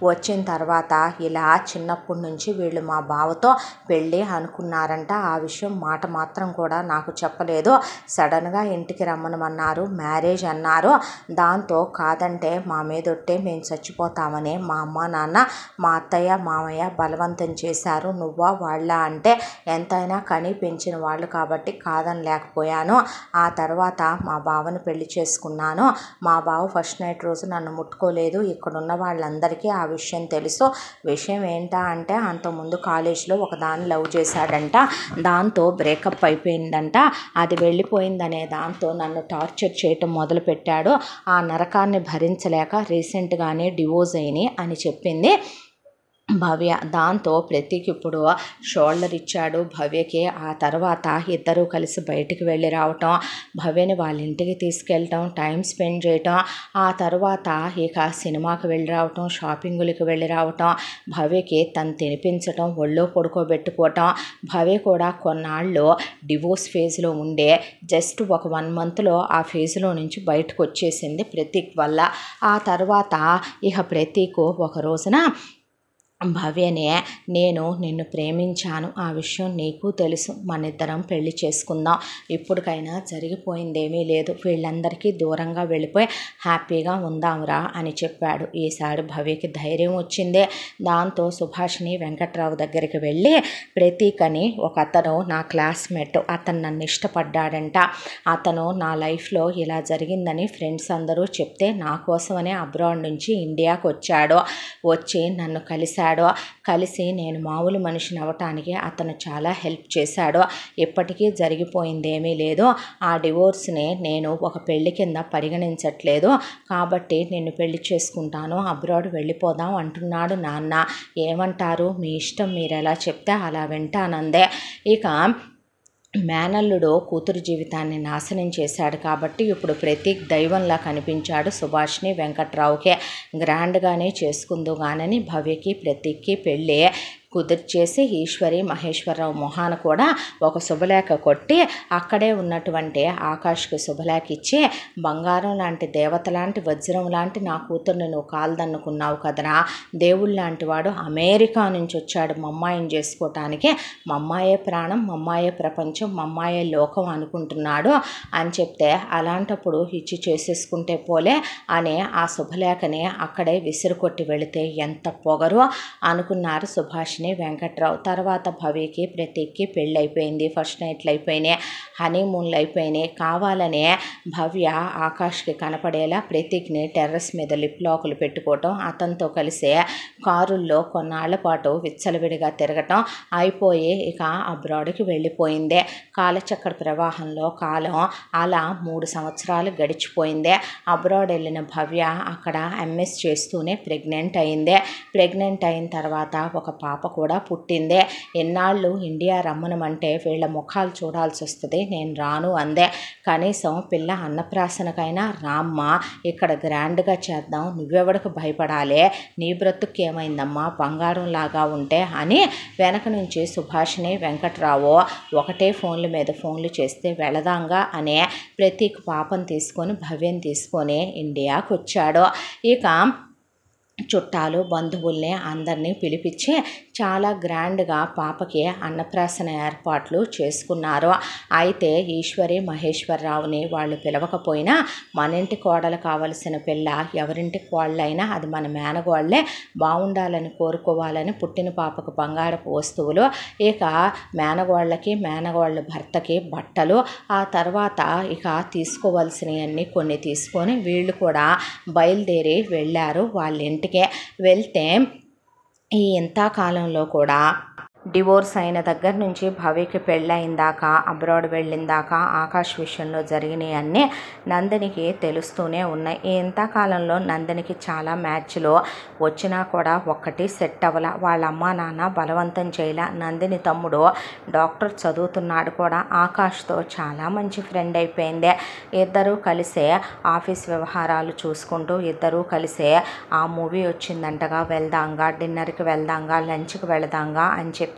వచ్చిన తర్వాత ఇలా చిన్నప్పటి నుంచి వీళ్ళు మా బావతో పెళ్ళి అనుకున్నారంట, ఆ విషయం మాట మాత్రం కూడా నాకు చెప్పలేదు, సడన్గా ఇంటికి రమ్మనమన్నారు, మ్యారేజ్ అన్నారు, దాంతో కాదంటే మా మీదొట్టే మేము చచ్చిపోతామని మా అమ్మ నాన్న మా అత్తయ్య మామయ్య బలవంతం చేశారు, నువ్వా వాళ్ళ అంటే ఎంతైనా కని పెంచిన వాళ్ళు కాబట్టి కాదని లేకపోయాను. ఆ తర్వాత మా బావను పెళ్లి చేసుకున్నాను. మా బావ ఫస్ట్ నైట్ రోజు నన్ను ముట్టుకోలేదు. ఇక్కడున్న వాళ్ళందరికీ ఆ విషయం తెలుసు. విషయం ఏంటా అంటే అంతకుముందు కాలేజీలో ఒక దాన్ని లవ్ చేశాడంట, దాంతో బ్రేకప్ అయిపోయిందంట, అది వెళ్ళిపోయిందనే దాంతో నన్ను టార్చర్ చేయటం మొదలుపెట్టాడు. ఆ నరకాన్ని భరించలేక రీసెంట్గానే డివోర్స్ అయినాయి అని చెప్పింది భవ్య. దాంతో ప్రతీక్ ఇప్పుడు షోల్డర్ ఇచ్చాడు భవ్యకి. ఆ తర్వాత ఇద్దరూ కలిసి బయటికి వెళ్ళి రావటం, భవ్యని వాళ్ళ ఇంటికి తీసుకెళ్ళటం, టైం స్పెండ్ చేయటం, ఆ తర్వాత ఇక సినిమాకి వెళ్ళి రావటం, షాపింగులకి వెళ్ళి రావటం, భవ్యకి తను తినిపించటం, ఒళ్ళో పడుకోబెట్టుకోవటం. భవ్య కూడా కొన్నాళ్ళు డివోర్స్ ఫేజ్లో ఉండే జస్ట్ ఒక 1 మంత్లో ఆ ఫేజ్లో నుంచి బయటకు వచ్చేసింది ప్రతీక్ వల్ల. ఆ తర్వాత ఇక ప్రతీక్ ఒక రోజున భవ్యనే, నేను నిన్ను ప్రేమించాను, ఆ విషయం నీకు తెలుసు, మనిద్దరం పెళ్లి చేసుకుందాం, ఇప్పటికైనా జరిగిపోయిందేమీ లేదు, వీళ్ళందరికీ దూరంగా వెళ్ళిపోయి హ్యాపీగా ఉందాంరా అని చెప్పాడు. ఈసారి భవ్యకి ధైర్యం వచ్చిందే. దాంతో సుభాషిణి వెంకట్రావు దగ్గరికి వెళ్ళి, ప్రతీక్ అని ఒక అతను నా క్లాస్మేట్, అతను నన్ను ఇష్టపడ్డాడంట, అతను నా లైఫ్లో ఇలా జరిగిందని ఫ్రెండ్స్ అందరూ చెప్తే నా కోసమనే అబ్రాడ్ నుంచి ఇండియాకు వచ్చాడు, వచ్చి నన్ను కలిసి నేను మామూలు మనిషిని అవ్వటానికి అతను చాలా హెల్ప్ చేశాడు, ఇప్పటికీ జరిగిపోయిందేమీ లేదు, ఆ డివోర్స్ని నేను ఒక పెళ్లి కింద పరిగణించట్లేదు, కాబట్టి నిన్ను పెళ్లి చేసుకుంటాను, అబ్రాడ్ వెళ్ళిపోదాం అంటున్నాడు నాన్న, ఏమంటారు, మీ ఇష్టం, మీరు ఎలా చెప్తే అలా వింటానందే. ఇక మేనల్లుడు కూతురు జీవితాన్ని నాశనం చేశాడు కాబట్టి ఇప్పుడు ప్రతీక్ దైవంలా కనిపించాడు సుభాష్ని వెంకట్రావుకే. గ్రాండ్గానే చేసుకుందుగానని భవ్యకి ప్రతీక్కి పెళ్ళి కుదిర్చేసి ఈశ్వరి మహేశ్వరరావు మొహాన కూడా ఒక శుభలేఖ కొట్టి అక్కడే ఉన్నటువంటి ఆకాష్కి శుభలేఖ ఇచ్చి, బంగారం లాంటి దేవత లాంటి వజ్రం లాంటి నా కూతుర్ని నువ్వు కాల్దన్నుకున్నావు కదరా, దేవుళ్ళ లాంటి వాడు అమెరికా నుంచి వచ్చాడు మమ్మాయిని చేసుకోవటానికి, మమ్మాయే ప్రాణం, మమ్మాయే ప్రపంచం, మమ్మాయే లోకం అనుకుంటున్నాడు అని చెప్తే, అలాంటప్పుడు ఇచ్చి చేసేసుకుంటే పోలే అని ఆ శుభలేఖని అక్కడే విసిరుకొట్టి వెళితే ఎంత పొగరు అనుకున్నారు సుభాష్ వెంకట్రావు. తర్వాత భవ్యకి ప్రతీక్కి పెళ్ళి అయిపోయింది, ఫస్ట్ నైట్లు అయిపోయినాయి, హనీమూన్లు అయిపోయినాయి. కావాలనే భవ్య ఆకాష్కి కనపడేలా ప్రతీక్ని టెర్రస్ మీద లిప్ లాకులు పెట్టుకోవటం, అతనితో కలిసే కారుల్లో కొన్నాళ్ల పాటు విచ్చలవిడిగా తిరగటం అయిపోయి ఇక అబ్రాడ్కి వెళ్ళిపోయిందే. కాలచక్ర ప్రవాహంలో కాలం అలా 3 సంవత్సరాలు గడిచిపోయిందే. అబ్రాడ్ వెళ్ళిన భవ్య అక్కడ ఎంఎస్ చేస్తూనే ప్రెగ్నెంట్ అయిందే. ప్రెగ్నెంట్ అయిన తర్వాత ఒక పాప కూడా పుట్టిందే. ఎన్నాళ్ళు ఇండియా రమ్మనమంటే వీళ్ళ ముఖాలు చూడాల్సి వస్తుంది, నేను రాను అందే. కనీసం పిల్ల అన్నప్రాసనకైనా రామ్మ, ఇక్కడ గ్రాండ్గా చేద్దాం, నువ్వెవడకు భయపడాలే, నీ బ్రతుకు ఏమైందమ్మా, బంగారం లాగా ఉంటే అని వెనక నుంచి సుభాషిణి వెంకట్రావు ఒకటే ఫోన్ల మీద ఫోన్లు చేస్తే వెళదాంగా అనే ప్రతీక్ పాపను తీసుకొని భవ్యని తీసుకొని ఇండియాకు వచ్చాడు. ఇక చుట్టాలు బంధువుల్ని అందరినీ పిలిపించి చాలా గ్రాండ్గా పాపకి అన్నప్రాసన ఏర్పాట్లు చేసుకున్నారు. అయితే ఈశ్వరి మహేశ్వరరావుని వాళ్ళు పిలవకపోయినా మన ఇంటి కోడలు కావలసిన పిల్ల ఎవరింటి కోళ్ళైనా అది మన మేనగోళ్లే, బాగుండాలని కోరుకోవాలని పుట్టిన పాపకు బంగారపు వస్తువులు, ఇక మేనగోళ్ళకి మేనగోళ్ళ భర్తకి బట్టలు, ఆ తర్వాత ఇక తీసుకోవాల్సినవన్నీ కొన్ని తీసుకొని వీళ్ళు కూడా బయలుదేరి వెళ్ళారు వాళ్ళ ఇంటికి. వెళ్తే ఈ ఇంతకాలంలో కూడా డివోర్స్ అయిన దగ్గర నుంచి భవ్యకి పెళ్ళయిందాక, అబ్రాడ్ వెళ్ళిందాకా ఆకాష్ విషయంలో జరిగినాయన్నీ నందినికి తెలుస్తూనే ఉన్నాయి. ఈ ఇంతకాలంలో నందినికి చాలా మ్యాచ్లు వచ్చినా కూడా ఒక్కటి సెట్ అవ్వల. వాళ్ళ అమ్మ నాన్న బలవంతం చేయలే. నందిని తమ్ముడు డాక్టర్ చదువుతున్నాడు కూడా, ఆకాష్తో చాలా మంచి ఫ్రెండ్ అయిపోయింది. ఇద్దరూ కలిసే ఆఫీస్ వ్యవహారాలు చూసుకుంటూ ఇద్దరూ కలిసే ఆ మూవీ వచ్చిందంటగా వెళ్దాంగా, డిన్నర్కి వెళ్దాంగా, లంచ్కి వెళదాంగా అని చెప్తే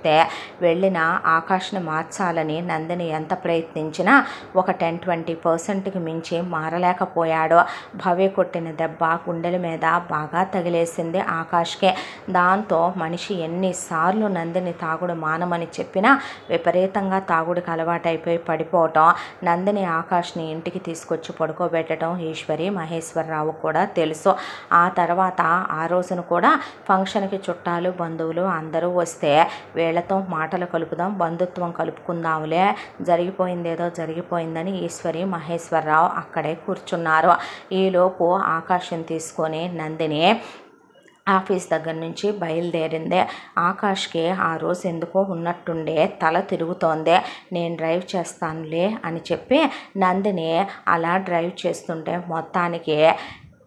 వెళ్ళిన ఆకాష్ని మార్చాలని నందిని ఎంత ప్రయత్నించినా ఒక 10-20% మించి మారలేకపోయాడు. భవ్య కొట్టిన దెబ్బ గుండెల మీద బాగా తగిలేసింది ఆకాష్కే. దాంతో మనిషి ఎన్నిసార్లు నందిని తాగుడు మానమని చెప్పినా విపరీతంగా తాగుడికి అలవాటైపోయి పడిపోవటం, నందిని ఆకాష్ని ఇంటికి తీసుకొచ్చి పడుకోబెట్టడం ఈశ్వరి మహేశ్వరరావు కూడా తెలుసు. ఆ తర్వాత ఆ రోజున కూడా ఫంక్షన్కి చుట్టాలు బంధువులు అందరూ వస్తే వీళ్లతో మాటలు కలుపుదాం, బంధుత్వం కలుపుకుందాంలే, జరిగిపోయిందేదో జరిగిపోయిందని ఈశ్వరి మహేశ్వరరావు అక్కడే కూర్చున్నారు. ఈలోపు ఆకాశం తీసుకొని నందిని ఆఫీస్ దగ్గర నుంచి బయలుదేరిందే. ఆకాష్కి ఆ రోజు ఎందుకో ఉన్నట్టుండే తల తిరుగుతోంది. నేను డ్రైవ్ చేస్తానులే అని చెప్పి నందిని అలా డ్రైవ్ చేస్తుంటే మొత్తానికి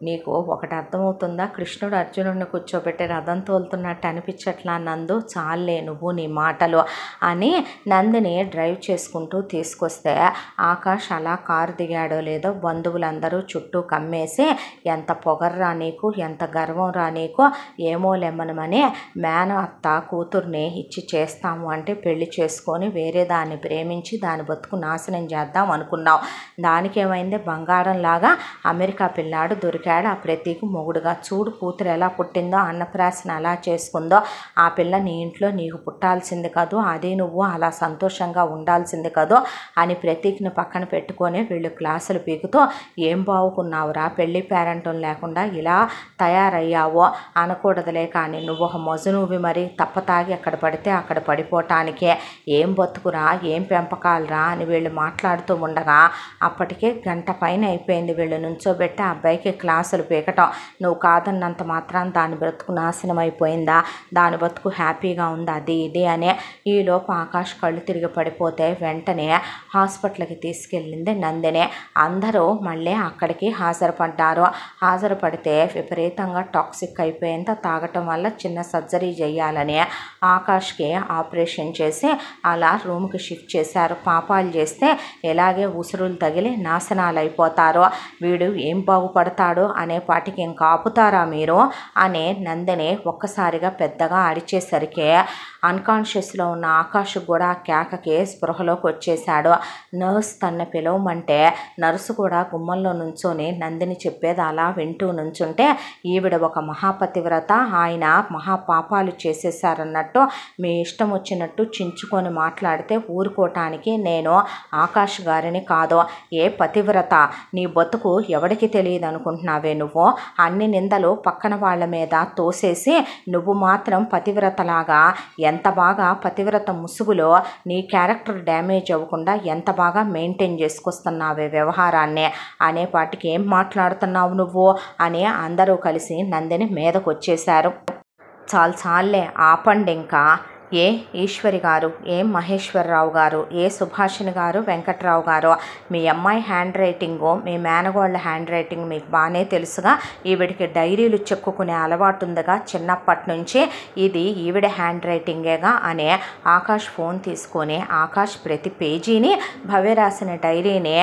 నీకు ఒకటి అర్థమవుతుందా, కృష్ణుడు అర్జునుడిని కూర్చోబెట్టి రథం తోలుతున్నట్టు అనిపించట్లా నందు, చాలే నువ్వు నీ మాటలు అని నందిని డ్రైవ్ చేసుకుంటూ తీసుకొస్తే ఆకాష్ అలా కారు దిగాడో లేదో బంధువులందరూ చుట్టూ కమ్మేసి ఎంత పొగర్రా నీకు, ఎంత గర్వం రా నీకు, ఏమో లెమ్మనమని మేన అత్త కూతుర్ని ఇచ్చి చేస్తాము అంటే పెళ్లి చేసుకొని వేరే దాన్ని ప్రేమించి దాని బతుకు నాశనం చేద్దాం అనుకున్నావు, దానికేమైంది బంగారంలాగా అమెరికా పిల్లాడు దొరికాడు పెట్టాడు ఆ ప్రతీక్ మొగుడుగా. చూడు కూతురు ఎలా పుట్టిందో, అన్నప్రాసన ఎలా చేసుకుందో, ఆ పిల్ల నీ ఇంట్లో నీకు పుట్టాల్సింది కాదు, అదే నువ్వు అలా సంతోషంగా ఉండాల్సింది కాదు అని ప్రతీక్ని పక్కన పెట్టుకొని వీళ్ళు క్లాసులు పీకుతూ, ఏం బావుకున్నావురా పెళ్ళి పేరెంటం లేకుండా ఇలా తయారయ్యావో అనకూడదులే, కానీ నువ్వు ఒక మొజనువి మరి తప్పతాగి ఎక్కడ పడితే అక్కడ పడిపోవటానికే, ఏం బతుకురా ఏం పెంపకాలరా అని వీళ్ళు మాట్లాడుతూ ఉండగా అప్పటికే గంట పైన అయిపోయింది. వీళ్ళు నుంచోబెట్టి ఆ అబ్బాయికి క్లాసులు పీకటం. నువ్వు కాదన్నంత మాత్రం దాని బ్రతుకు నాశనం అయిపోయిందా, దాని బతుకు హ్యాపీగా ఉందా, అది ఇది అనే. ఈలోపు ఆకాష్ కళ్ళు తిరిగి పడిపోతే వెంటనే హాస్పిటల్కి తీసుకెళ్ళింది నందిని. అందరూ మళ్ళీ అక్కడికి హాజరుపడ్డారు. హాజరుపడితే విపరీతంగా టాక్సిక్ అయిపోయేంత తాగటం వల్ల చిన్న సర్జరీ చేయాలని ఆకాష్కి ఆపరేషన్ చేసి అలా రూమ్కి షిఫ్ట్ చేశారు. పాపాలు చేస్తే ఎలాగే ఉసురులు తగిలి నాశనాలు అయిపోతారో, వీడు ఏం బాగుపడతాడు అనే పాటికి ఇంకా ఆపుతారా మీరు అనే నందిని ఒక్కసారిగా పెద్దగా అరిచేసరికి అన్కాన్షియస్లో ఉన్న ఆకాష్ కూడా కేకకి స్పృహలోకి వచ్చేసాడు. నర్స్ తన పిలవమంటే నర్సు కూడా గుమ్మంలో నుంచొని నందిని చెప్పేది అలా వింటూ నుంచుంటే, ఈవిడ ఒక మహాపతివ్రత, ఆయన మహాపాపాలు చేసేసారన్నట్టు మీ ఇష్టం వచ్చినట్టు చించుకొని మాట్లాడితే ఊరుకోవటానికి నేను ఆకాష్ గారిని కాదు. ఏ పతివ్రత, నీ బతుకు ఎవడికి తెలియదు అనుకుంటున్నావే నువ్వు, అన్ని నిందలు పక్కన వాళ్ళ మీద తోసేసి నువ్వు మాత్రం పతివ్రతలాగా ఎంత బాగా పతివ్రత ముసుగులో నీ క్యారెక్టర్ డ్యామేజ్ అవ్వకుండా ఎంత బాగా మెయింటైన్ చేసుకొస్తున్నావే వ్యవహారాన్ని అనేపాటికి ఏం మాట్లాడుతున్నావు నువ్వు అని అందరూ కలిసి నందిని మీదకు వచ్చేశారు. చాలే ఆపండి ఇంకా. ఏ ఈశ్వరి గారు, ఏ మహేశ్వరరావు గారు, ఏ సుభాషిణి గారు, వెంకట్రావు గారు, మీ అమ్మాయి హ్యాండ్ రైటింగు మీ మేనగోళ్ళ హ్యాండ్ రైటింగ్ మీకు బాగానే తెలుసుగా. ఈవిడికి డైరీలు చెక్కుకునే అలవాటు ఉందిగా చిన్నప్పటి నుంచి, ఇది ఈవిడ హ్యాండ్ రైటింగేగా అనే ఆకాష్ ఫోన్ తీసుకొని ఆకాష్ ప్రతి పేజీని భవ్య రాసిన డైరీని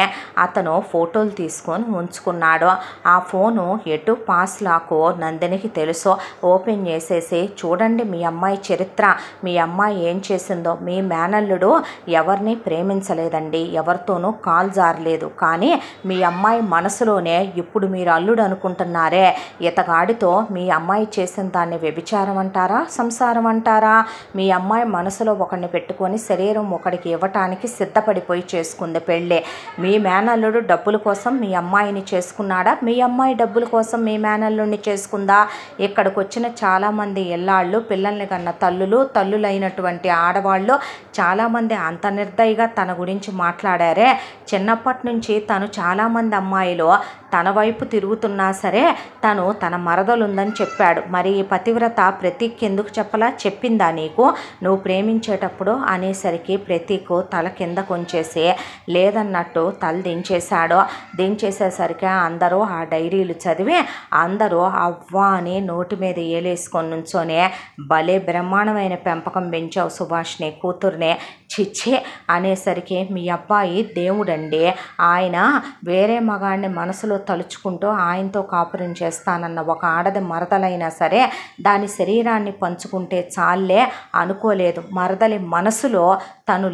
అతను ఫోటోలు తీసుకొని ఉంచుకున్నాడు. ఆ ఫోను ఎటు పాస్ లాకో నందినికి తెలుసు. ఓపెన్ చేసేసి చూడండి మీ అమ్మాయి చరిత్ర, మీ అమ్మాయి ఏం చేసిందో. మీ మేనల్లుడు ఎవరిని ప్రేమించలేదండి, ఎవరితోనూ కాల్ జారలేదు, కానీ మీ అమ్మాయి మనసులోనే ఇప్పుడు మీరు అల్లుడు అనుకుంటున్నారే, ఇతగాడితో మీ అమ్మాయి చేసిన దాన్ని వ్యభిచారం అంటారా, సంసారం అంటారా? మీ అమ్మాయి మనసులో ఒకడిని పెట్టుకొని శరీరం ఒకడికి ఇవ్వటానికి సిద్ధపడిపోయి చేసుకుంది పెళ్ళి. మీ మేనల్లుడు డబ్బుల కోసం మీ అమ్మాయిని చేసుకున్నాడా, మీ అమ్మాయి డబ్బుల కోసం మీ మేనల్లుడిని చేసుకుందా? ఇక్కడికి వచ్చిన చాలామంది ఇల్లాళ్ళు, పిల్లల్ని కన్న తల్లులైనటువంటి ఆడవాళ్ళు చాలామంది అంత నిర్దయగా తన గురించి మాట్లాడారే. చిన్నప్పటి నుంచి తను చాలామంది అమ్మాయిలు తన వైపు తిరుగుతున్నా సరే తను తన మరదలుందని చెప్పాడు. మరి ఈ పతివ్రత ప్రతీక్ ఎందుకు చెప్పలా, చెప్పిందా నీకు నువ్వు ప్రేమించేటప్పుడు అనేసరికి ప్రతీక్ తల కింద కొంచేసి లేదన్నట్టు తల దించేశాడు. దించేసేసరికి అందరూ ఆ డైరీలు చదివి అందరూ అవ్వా అని నోటి మీద ఏలేసుకొని నుంచొని, భలే బ్రహ్మాండమైన పెంపకం పెంచావు సుభాష్ని కూతుర్నే, చిచ్చే అనేసరికి మీ అబ్బాయి దేవుడండి, ఆయన వేరే మగాడిని మనసులో తలుచుకుంటూ ఆయనతో కాపురం చేస్తానన్న ఒక ఆడది మరదలైనా సరే దాని శరీరాన్ని పంచుకుంటే చాలే అనుకోలేదు. మరదలి మనసులో తను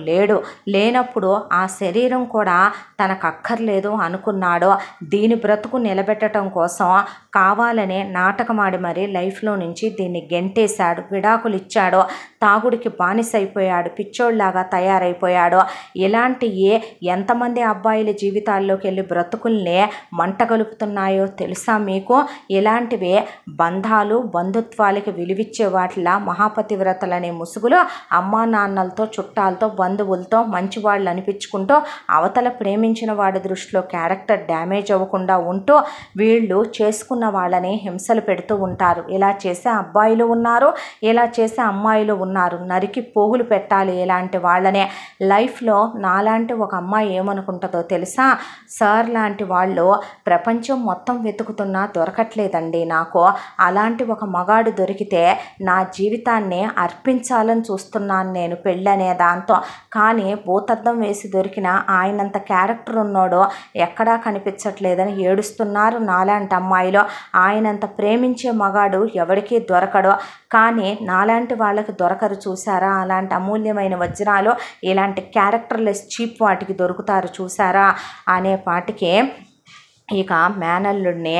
లేనప్పుడు ఆ శరీరం కూడా తనకు అక్కర్లేదు అనుకున్నాడు. దీని బ్రతుకు నిలబెట్టడం కోసం కావాలనే నాటకమాడి మరి లైఫ్లో నుంచి దీన్ని గెంటేశాడు, విడాకులు ఇచ్చాడు, తాగుడికి బానిసైపోయాడు, పిచ్చోళ్ళలాగా తయారైపోయాడు. ఇలాంటి ఎంతమంది అబ్బాయిల జీవితాల్లోకి వెళ్ళి బ్రతుకుల్ని మంట గలుపుతున్నాయో తెలుసా మీకు? ఇలాంటివే బంధాలు బంధుత్వాలకి విలువిచ్చే వాటిలా మహాపతివ్రతలనే ముసుగులో అమ్మా నాన్నలతో చుట్టాలతో బంధువులతో మంచివాళ్ళు అనిపించుకుంటూ అవతల ప్రేమించిన వాడి దృష్టిలో క్యారెక్టర్ డ్యామేజ్ అవ్వకుండా ఉంటూ వీళ్ళు చేసుకున్న వాళ్ళని హింసలు పెడుతూ ఉంటారు. ఇలా చేసే అబ్బాయిలు ఉన్నారు, ఇలా చేసే అమ్మాయిలు ఉన్నారు. నరికి పోగులు పెట్టాలి ఇలాంటి వాళ్ళనే. లైఫ్లో నాలాంటి ఒక అమ్మాయి ఏమనుకుంటుందో తెలుసా? సార్ లాంటి వాళ్ళు ప్రపంచం మొత్తం వెతుకుతున్నా దొరకట్లేదండి నాకు. అలాంటి ఒక మగాడు దొరికితే నా జీవితాన్ని అర్పించాలని చూస్తున్నాను నేను పెళ్ళనే దాంతో. కానీ భూతద్దం వేసి దొరికిన ఆయనంత క్యారెక్టర్ ఉన్నోడు ఎక్కడా కనిపించట్లేదని ఏడుస్తున్నారు నాలాంటి అమ్మాయిలో. ఆయనంత ప్రేమించే మగాడు ఎవరికీ దొరకడు, కానీ నాలాంటి వాళ్ళకి దొరకరు చూసారా? అలాంటి అమూల్యమైన వజ్రాలు ఇలాంటి క్యారెక్టర్లెస్ చీప్ వాటికి దొరుకుతారు చూసారా అనే పాటికి ఇక మేనల్లుడిని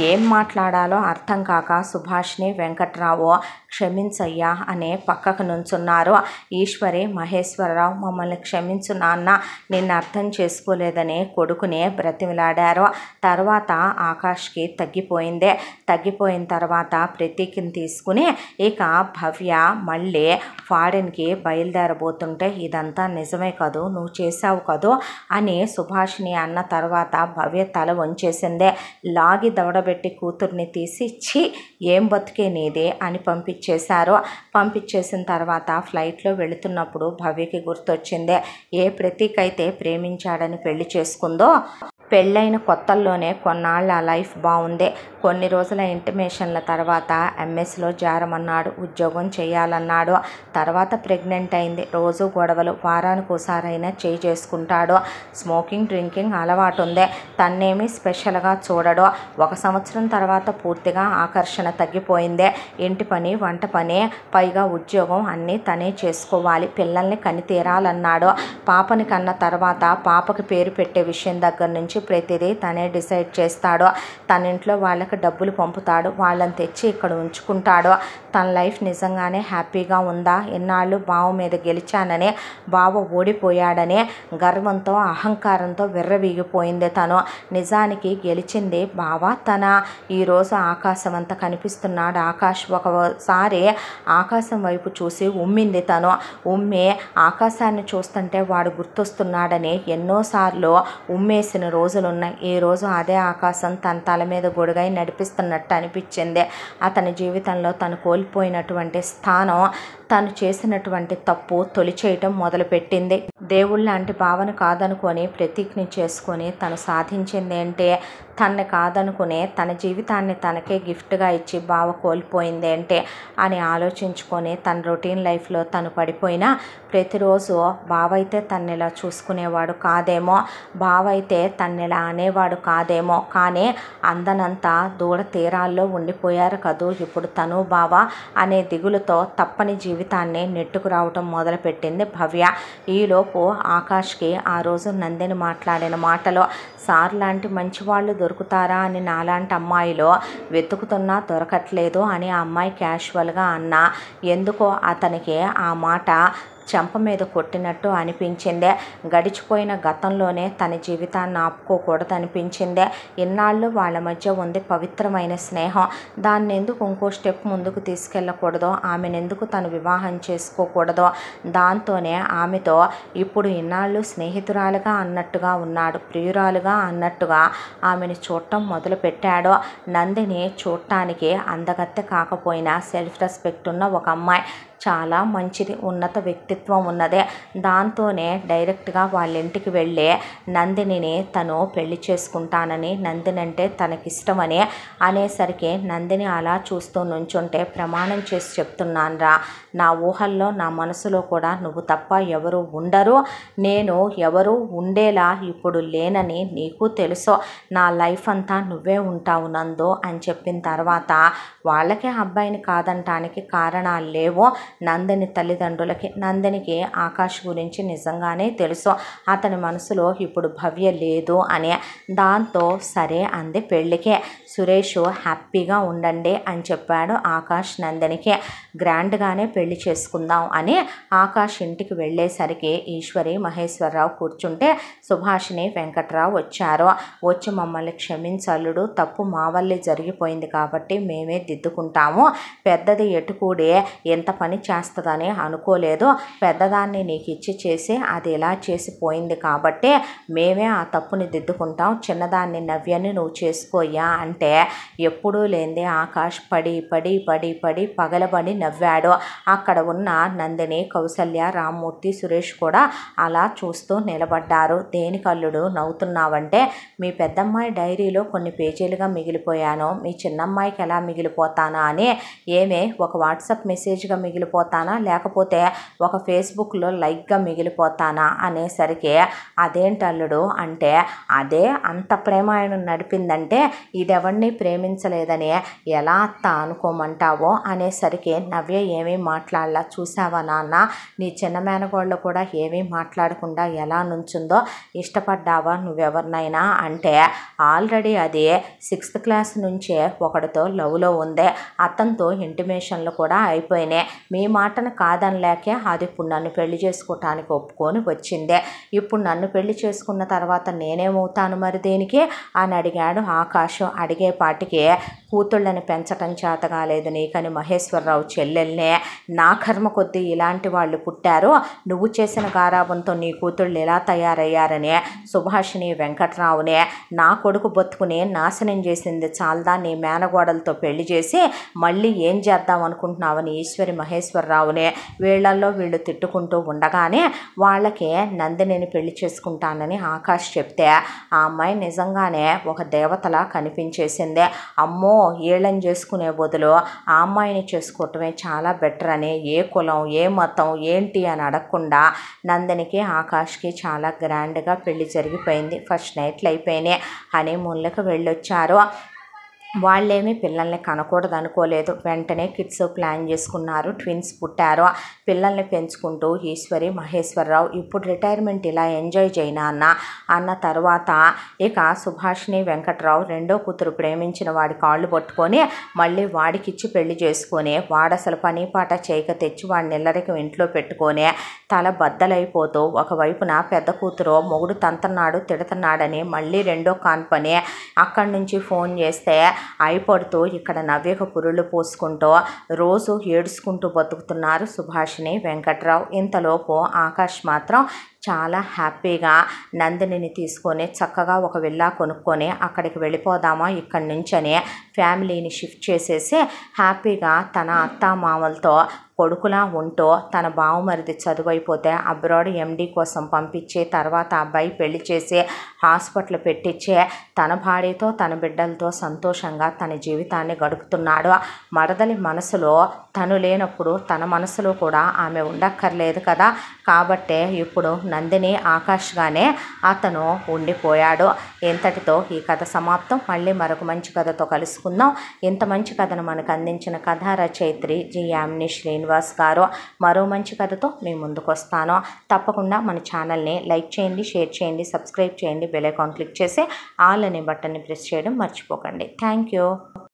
ఏం మాట్లాడాలో అర్థం కాక సుభాష్ని వెంకట్రావు క్షమించయ్యా అనే పక్కకు నుంచున్నారు. ఈశ్వరి, మహేశ్వరరావు మమ్మల్ని క్షమించు నాన్న, నిన్ను అర్థం చేసుకోలేదని కొడుకుని బ్రతిమిలాడారు. తర్వాత ఆకాష్కి తగ్గిపోయిన తర్వాత ప్రతీక్ని తీసుకుని ఇక భవ్య మళ్ళీ ఫారెన్కి బయలుదేరబోతుంటే ఇదంతా నిజమే కదూ, నువ్వు చేసావు కదూ అని సుభాష్ని అన్న తర్వాత భవ్య తల వంచేసిందే. లాగి దవడబెట్టి కూతుర్ని తీసి ఛీ ఏం బతికే నీదే అని పంపించేసిన తర్వాత ఫ్లైట్లో వెళుతున్నప్పుడు భవ్యకి గుర్తొచ్చిందే, ఏ ప్రతీక్ అయితే ప్రేమించాడని పెళ్లి చేసుకుందో పెళ్ళైన కొత్తల్లోనే కొన్నాళ్ళ లైఫ్ బాగుంది. కొన్ని రోజుల ఇంటిమేషన్ల తర్వాత ఎంఎస్లో జారమన్నాడు, ఉద్యోగం చేయాలన్నాడు. తర్వాత ప్రెగ్నెంట్ అయింది. రోజు గొడవలు, వారానికి ఒకసారైనా చేయి చేసుకుంటాడు. స్మోకింగ్, డ్రింకింగ్ అలవాటు ఉంది. తన్నేమీ స్పెషల్గా చూడడు. 1 సంవత్సరం తర్వాత పూర్తిగా ఆకర్షణ తగ్గిపోయింది. ఇంటి పని, వంట పని, పైగా ఉద్యోగం అన్నీ తనే చేసుకోవాలి. పిల్లల్ని కని తీరాలన్నాడు. పాపని కన్న తర్వాత పాపకి పేరు పెట్టే విషయం దగ్గర నుంచి ప్రతిదీ తనే డిసైడ్ చేస్తాడు. తన ఇంట్లో వాళ్ళకి డబ్బులు పంపుతాడు, వాళ్ళని తెచ్చి ఇక్కడ ఉంచుకుంటాడు. తన లైఫ్ నిజంగానే హ్యాపీగా ఉందా? ఇన్నాళ్ళు బావ మీద గెలిచానని, బావ ఓడిపోయాడని గర్వంతో అహంకారంతో విర్రవీగిపోయింది తను. నిజానికి గెలిచింది బావ తన. ఈరోజు ఆకాశం అంతా కనిపిస్తున్నాడు ఆకాష్. ఒకసారి ఆకాశం వైపు చూసి ఉమ్మింది తను. ఉమ్మి ఆకాశాన్ని చూస్తుంటే వాడు గుర్తొస్తున్నాడని ఎన్నోసార్లు ఉమ్మేసిన రోజులున్నాయి. ఈ రోజు అదే ఆకాశం తన తల మీద గొడుగై నడిపిస్తున్నట్టు అనిపించింది. అతని జీవితంలో తను కోల్పోయినటువంటి స్థానం, తను చేసినటువంటి తప్పు తొలిచేయటం మొదలుపెట్టింది. దేవుళ్ళంటి భావన కాదనుకొని ప్రతిజ్ఞ చేసుకొని తను సాధించింది ఏంటి? తనని కాదనుకునే తన జీవితాన్ని తనకే గిఫ్ట్గా ఇచ్చి బావ కోల్పోయింది ఏంటి అని ఆలోచించుకొని తన రొటీన్ లైఫ్లో తను పడిపోయినా ప్రతిరోజు బావైతే తన్నిలా చూసుకునేవాడు కాదేమో, బావైతే తన్నిలా అనేవాడు కాదేమో, కానీ అందనంత దూర తీరాల్లో ఉండిపోయారు కదూ ఇప్పుడు తను బావ అనే దిగులుతో తప్పని జీవితాన్ని నెట్టుకురావటం మొదలుపెట్టింది భవ్య. ఈలోపు ఆకాష్కి ఆ రోజు నందిని మాట్లాడిన మాటలో, సార్ లాంటి మంచివాళ్ళు దొరుకుతారా అని నాలాంటి అమ్మాయిలో వెతుకుతున్నా దొరకట్లేదు అని ఆ అమ్మాయి క్యాషువల్గా అన్నా, ఎందుకో అతనికి ఆ మాట చెంప మీద కొట్టినట్టు అనిపించిందే. గడిచిపోయిన గతంలోనే తన జీవితాన్ని ఆపుకోకూడదు అనిపించిందే. ఇన్నాళ్ళు వాళ్ళ మధ్య ఉంది పవిత్రమైన స్నేహం, దాన్ని ఎందుకు ఇంకో స్టెప్ ముందుకు తీసుకెళ్ళకూడదో, ఆమెను ఎందుకు తను వివాహం చేసుకోకూడదో, దాంతోనే ఆమెతో ఇప్పుడు ఇన్నాళ్ళు స్నేహితురాలుగా అన్నట్టుగా ఉన్నాడు, ప్రియురాలుగా అన్నట్టుగా ఆమెను చూడటం మొదలుపెట్టాడు. నందిని చూడటానికి అందగత్తె కాకపోయినా సెల్ఫ్ రెస్పెక్ట్ ఉన్న ఒక అమ్మాయి, చాలా మంచిది, ఉన్నత వ్యక్తిత్వం ఉన్నదే. దాంతోనే డైరెక్ట్గా వాళ్ళ ఇంటికి వెళ్ళి నందినిని తను పెళ్లి చేసుకుంటానని, నందిని అంటే తనకిష్టమని అనేసరికి నందిని అలా చూస్తూ నుంచుంటే, ప్రమాణం చేసి చెప్తున్నానురా, నా ఊహల్లో నా మనసులో కూడా నువ్వు తప్ప ఎవరు ఉండరు, నేను ఎవరు ఉండేలా ఇప్పుడు లేనని నీకు తెలుసు, నా లైఫ్ అంతా నువ్వే ఉంటావు నందు అని చెప్పిన తర్వాత వాళ్ళకే అబ్బాయిని కాదంటానికి కారణాలు లేవు. నందిని తల్లిదండ్రులకి, నందినికి ఆకాష్ గురించి నిజంగానే తెలుసు, అతని మనసులో ఇప్పుడు భవ్య లేదు అని. దాంతో సరే అంది పెళ్ళికే. సురేష్ హ్యాపీగా ఉండండి అని చెప్పాడు ఆకాష్ నందినికి. గ్రాండ్గానే పెళ్లి చేసుకుందాం అని ఆకాష్ ఇంటికి వెళ్ళేసరికి ఈశ్వరి, మహేశ్వరరావు కూర్చుంటే సుభాషిణి, వెంకట్రావు వచ్చారు. వచ్చి మమ్మల్ని క్షమించల్లుడు, తప్పు మా వల్లే జరిగిపోయింది కాబట్టి మేమే దిద్దుకుంటాము, పెద్దది ఎటుకూడే ఎంత పని చేస్తుందని అనుకోలేదు, పెద్దదాన్ని నీకు ఇచ్చి చేసి అది ఇలా చేసిపోయింది కాబట్టి మేమే ఆ తప్పుని దిద్దుకుంటాం, చిన్నదాన్ని నవ్యని నువ్వు చేసుకోయ్యా అంటే ఎప్పుడూ లేనిదే ఆకాష్ పడి పడి పడి పడి పగలబడి నవ్వాడు. అక్కడ ఉన్న నందిని, కౌసల్య, రామ్మూర్తి, సురేష్ కూడా అలా చూస్తూ నిలబడ్డారు. దేనికల్లుడు నవ్వుతున్నావంటే, మీ పెద్దమ్మాయి డైరీలో కొన్ని పేజీలుగా మిగిలిపోయాను, మీ చిన్నమ్మాయికి ఎలా మిగిలిపోతానా అని. ఏమే ఒక వాట్సాప్ మెసేజ్గా మిగిలిపోతానా, లేకపోతే ఒక ఫేస్బుక్లో లైక్గా మిగిలిపోతానా అనేసరికి అదేంటి అల్లుడు అంటే, అదే అంత ప్రేమ ఆయన నడిపిందంటే ఇదెవరిని ప్రేమించలేదని ఎలా అత్త అనుకోమంటావో అనేసరికి నవ్య ఏమీ మాట్లాడలా. చూసావా నాన్న, నీ చిన్న మేనగోళ్ళు కూడా ఏమీ మాట్లాడకుండా ఎలా నుంచుందో, ఇష్టపడ్డావా నువ్వెవరినైనా అంటే ఆల్రెడీ అది 6th క్లాస్ నుంచే ఒకడితో లవ్లో ఉందే, అతనితో ఇంటిమేషన్లు కూడా అయిపోయినాయి. మీ మాటను కాదనలేకే అది ఇప్పుడు నన్ను పెళ్లి చేసుకోవటానికి ఒప్పుకొని వచ్చిందే. ఇప్పుడు నన్ను పెళ్లి చేసుకున్న తర్వాత నేనేమవుతాను మరి దేనికి అని అడిగాడు ఆకాశం. అడిగేపాటికి కూతుళ్ళని పెంచటం చేత కాలేదు నీకని మహేశ్వరరావు చెల్లెల్నే, నా కర్మ కొద్దీ ఇలాంటి వాళ్ళు పుట్టారు, నువ్వు చేసిన గారాబంతో నీ కూతుళ్ళు ఎలా తయారయ్యారని సుభాషిణి వెంకట్రావునే నా కొడుకు బతుకుని నాశనం చేసింది చాలదా నీ మేనగోడలతో పెళ్లి చేసి మళ్ళీ ఏం చేద్దాం అనుకుంటున్నావని ఈశ్వరి మహేశ్వరరావునే వీళ్ళల్లో వీళ్ళు తిట్టుకుంటూ ఉండగానే వాళ్ళకి నందినిని పెళ్లి చేసుకుంటానని ఆకాష్ చెప్తే ఆ అమ్మాయి నిజంగానే ఒక దేవతలా కనిపించేసిందే. అమ్మో వీళ్ళని చేసుకునే బదులు ఆ అమ్మాయిని చేసుకోవటమే చాలా బెటర్ అని ఏ కులం ఏ మతం ఏంటి అని అడగకుండా నందినికి ఆకాష్కి చాలా గ్రాండ్గా పెళ్లి జరిగిపోయింది. ఫస్ట్ నైట్లు అయిపోయినాయి, హనీమూన్లకు వెళ్ళొచ్చారు. వాళ్ళేమీ పిల్లల్ని కనకూడదు అనుకోలేదు. వెంటనే కిడ్స్ ప్లాన్ చేసుకున్నారు. ట్విన్స్ పుట్టారు. పిల్లల్ని పెంచుకుంటూ ఈశ్వరి మహేశ్వరరావు ఇప్పుడు రిటైర్మెంట్ ఇలా ఎంజాయ్ చేయనా అన్న తర్వాత ఇక సుభాషిణి వెంకట్రావు రెండో కూతురు ప్రేమించిన వాడి కాళ్ళు పట్టుకొని మళ్ళీ వాడికిచ్చి పెళ్లి చేసుకొని వాడు అసలు పని పాట చేయక తెచ్చి వాడిని ఇల్లరికి ఇంట్లో పెట్టుకొని తల బద్దలైపోతూ ఒకవైపున పెద్ద కూతురు మొగుడు తంతన్నాడు తిడుతున్నాడని మళ్ళీ రెండో కాన్పని అక్కడి నుంచి ఫోన్ చేస్తే అయిపడుతూ ఇక్కడ నవ్యకు పురుళ్ళు పోసుకుంటూ రోజు ఏడుచుకుంటూ బతుకుతున్నారు సుభాషిణి వెంకట్రావు. ఇంతలోపు ఆకాష్ మాత్రం చాలా హ్యాపీగా నందినిని తీసుకొని చక్కగా ఒక విల్లా కొనుక్కొని అక్కడికి వెళ్ళిపోదామా ఇక్కడి నుంచి అని ఫ్యామిలీని షిఫ్ట్ చేసేసి హ్యాపీగా తన అత్త మామలతో కొడుకులా ఉంటూ తన బావమరిది చదువైపోతే అబ్రాడ్ ఎండి కోసం పంపించి తర్వాత అబ్బాయి పెళ్లి చేసి హాస్పిటల్ పెట్టించి తన భార్యతో తన బిడ్డలతో సంతోషంగా తన జీవితాన్ని గడుపుతున్నాడు. మరదలి మనసులో తను లేనప్పుడు తన మనసులో కూడా ఆమె ఉండక్కర్లేదు కదా, కాబట్టే ఇప్పుడు నందిని ఆకాష్గానే అతను ఉండిపోయాడు. ఇంతటితో ఈ కథ సమాప్తం. మళ్ళీ మరొక మంచి కథతో కలుసుకుందాం. ఇంత మంచి కథను మనకు అందించిన కథా రచయిత్రి జి యామిని శ్రీనివాస్ గారు. మరో మంచి కథతో మీ ముందుకు వస్తాను. తప్పకుండా మన ఛానల్ని లైక్ చేయండి, షేర్ చేయండి, సబ్స్క్రైబ్ చేయండి, బెల్ ఐకాన్ క్లిక్ చేసి ఆల్ అనే బటన్ని ప్రెస్ చేయడం మర్చిపోకండి. Thank you.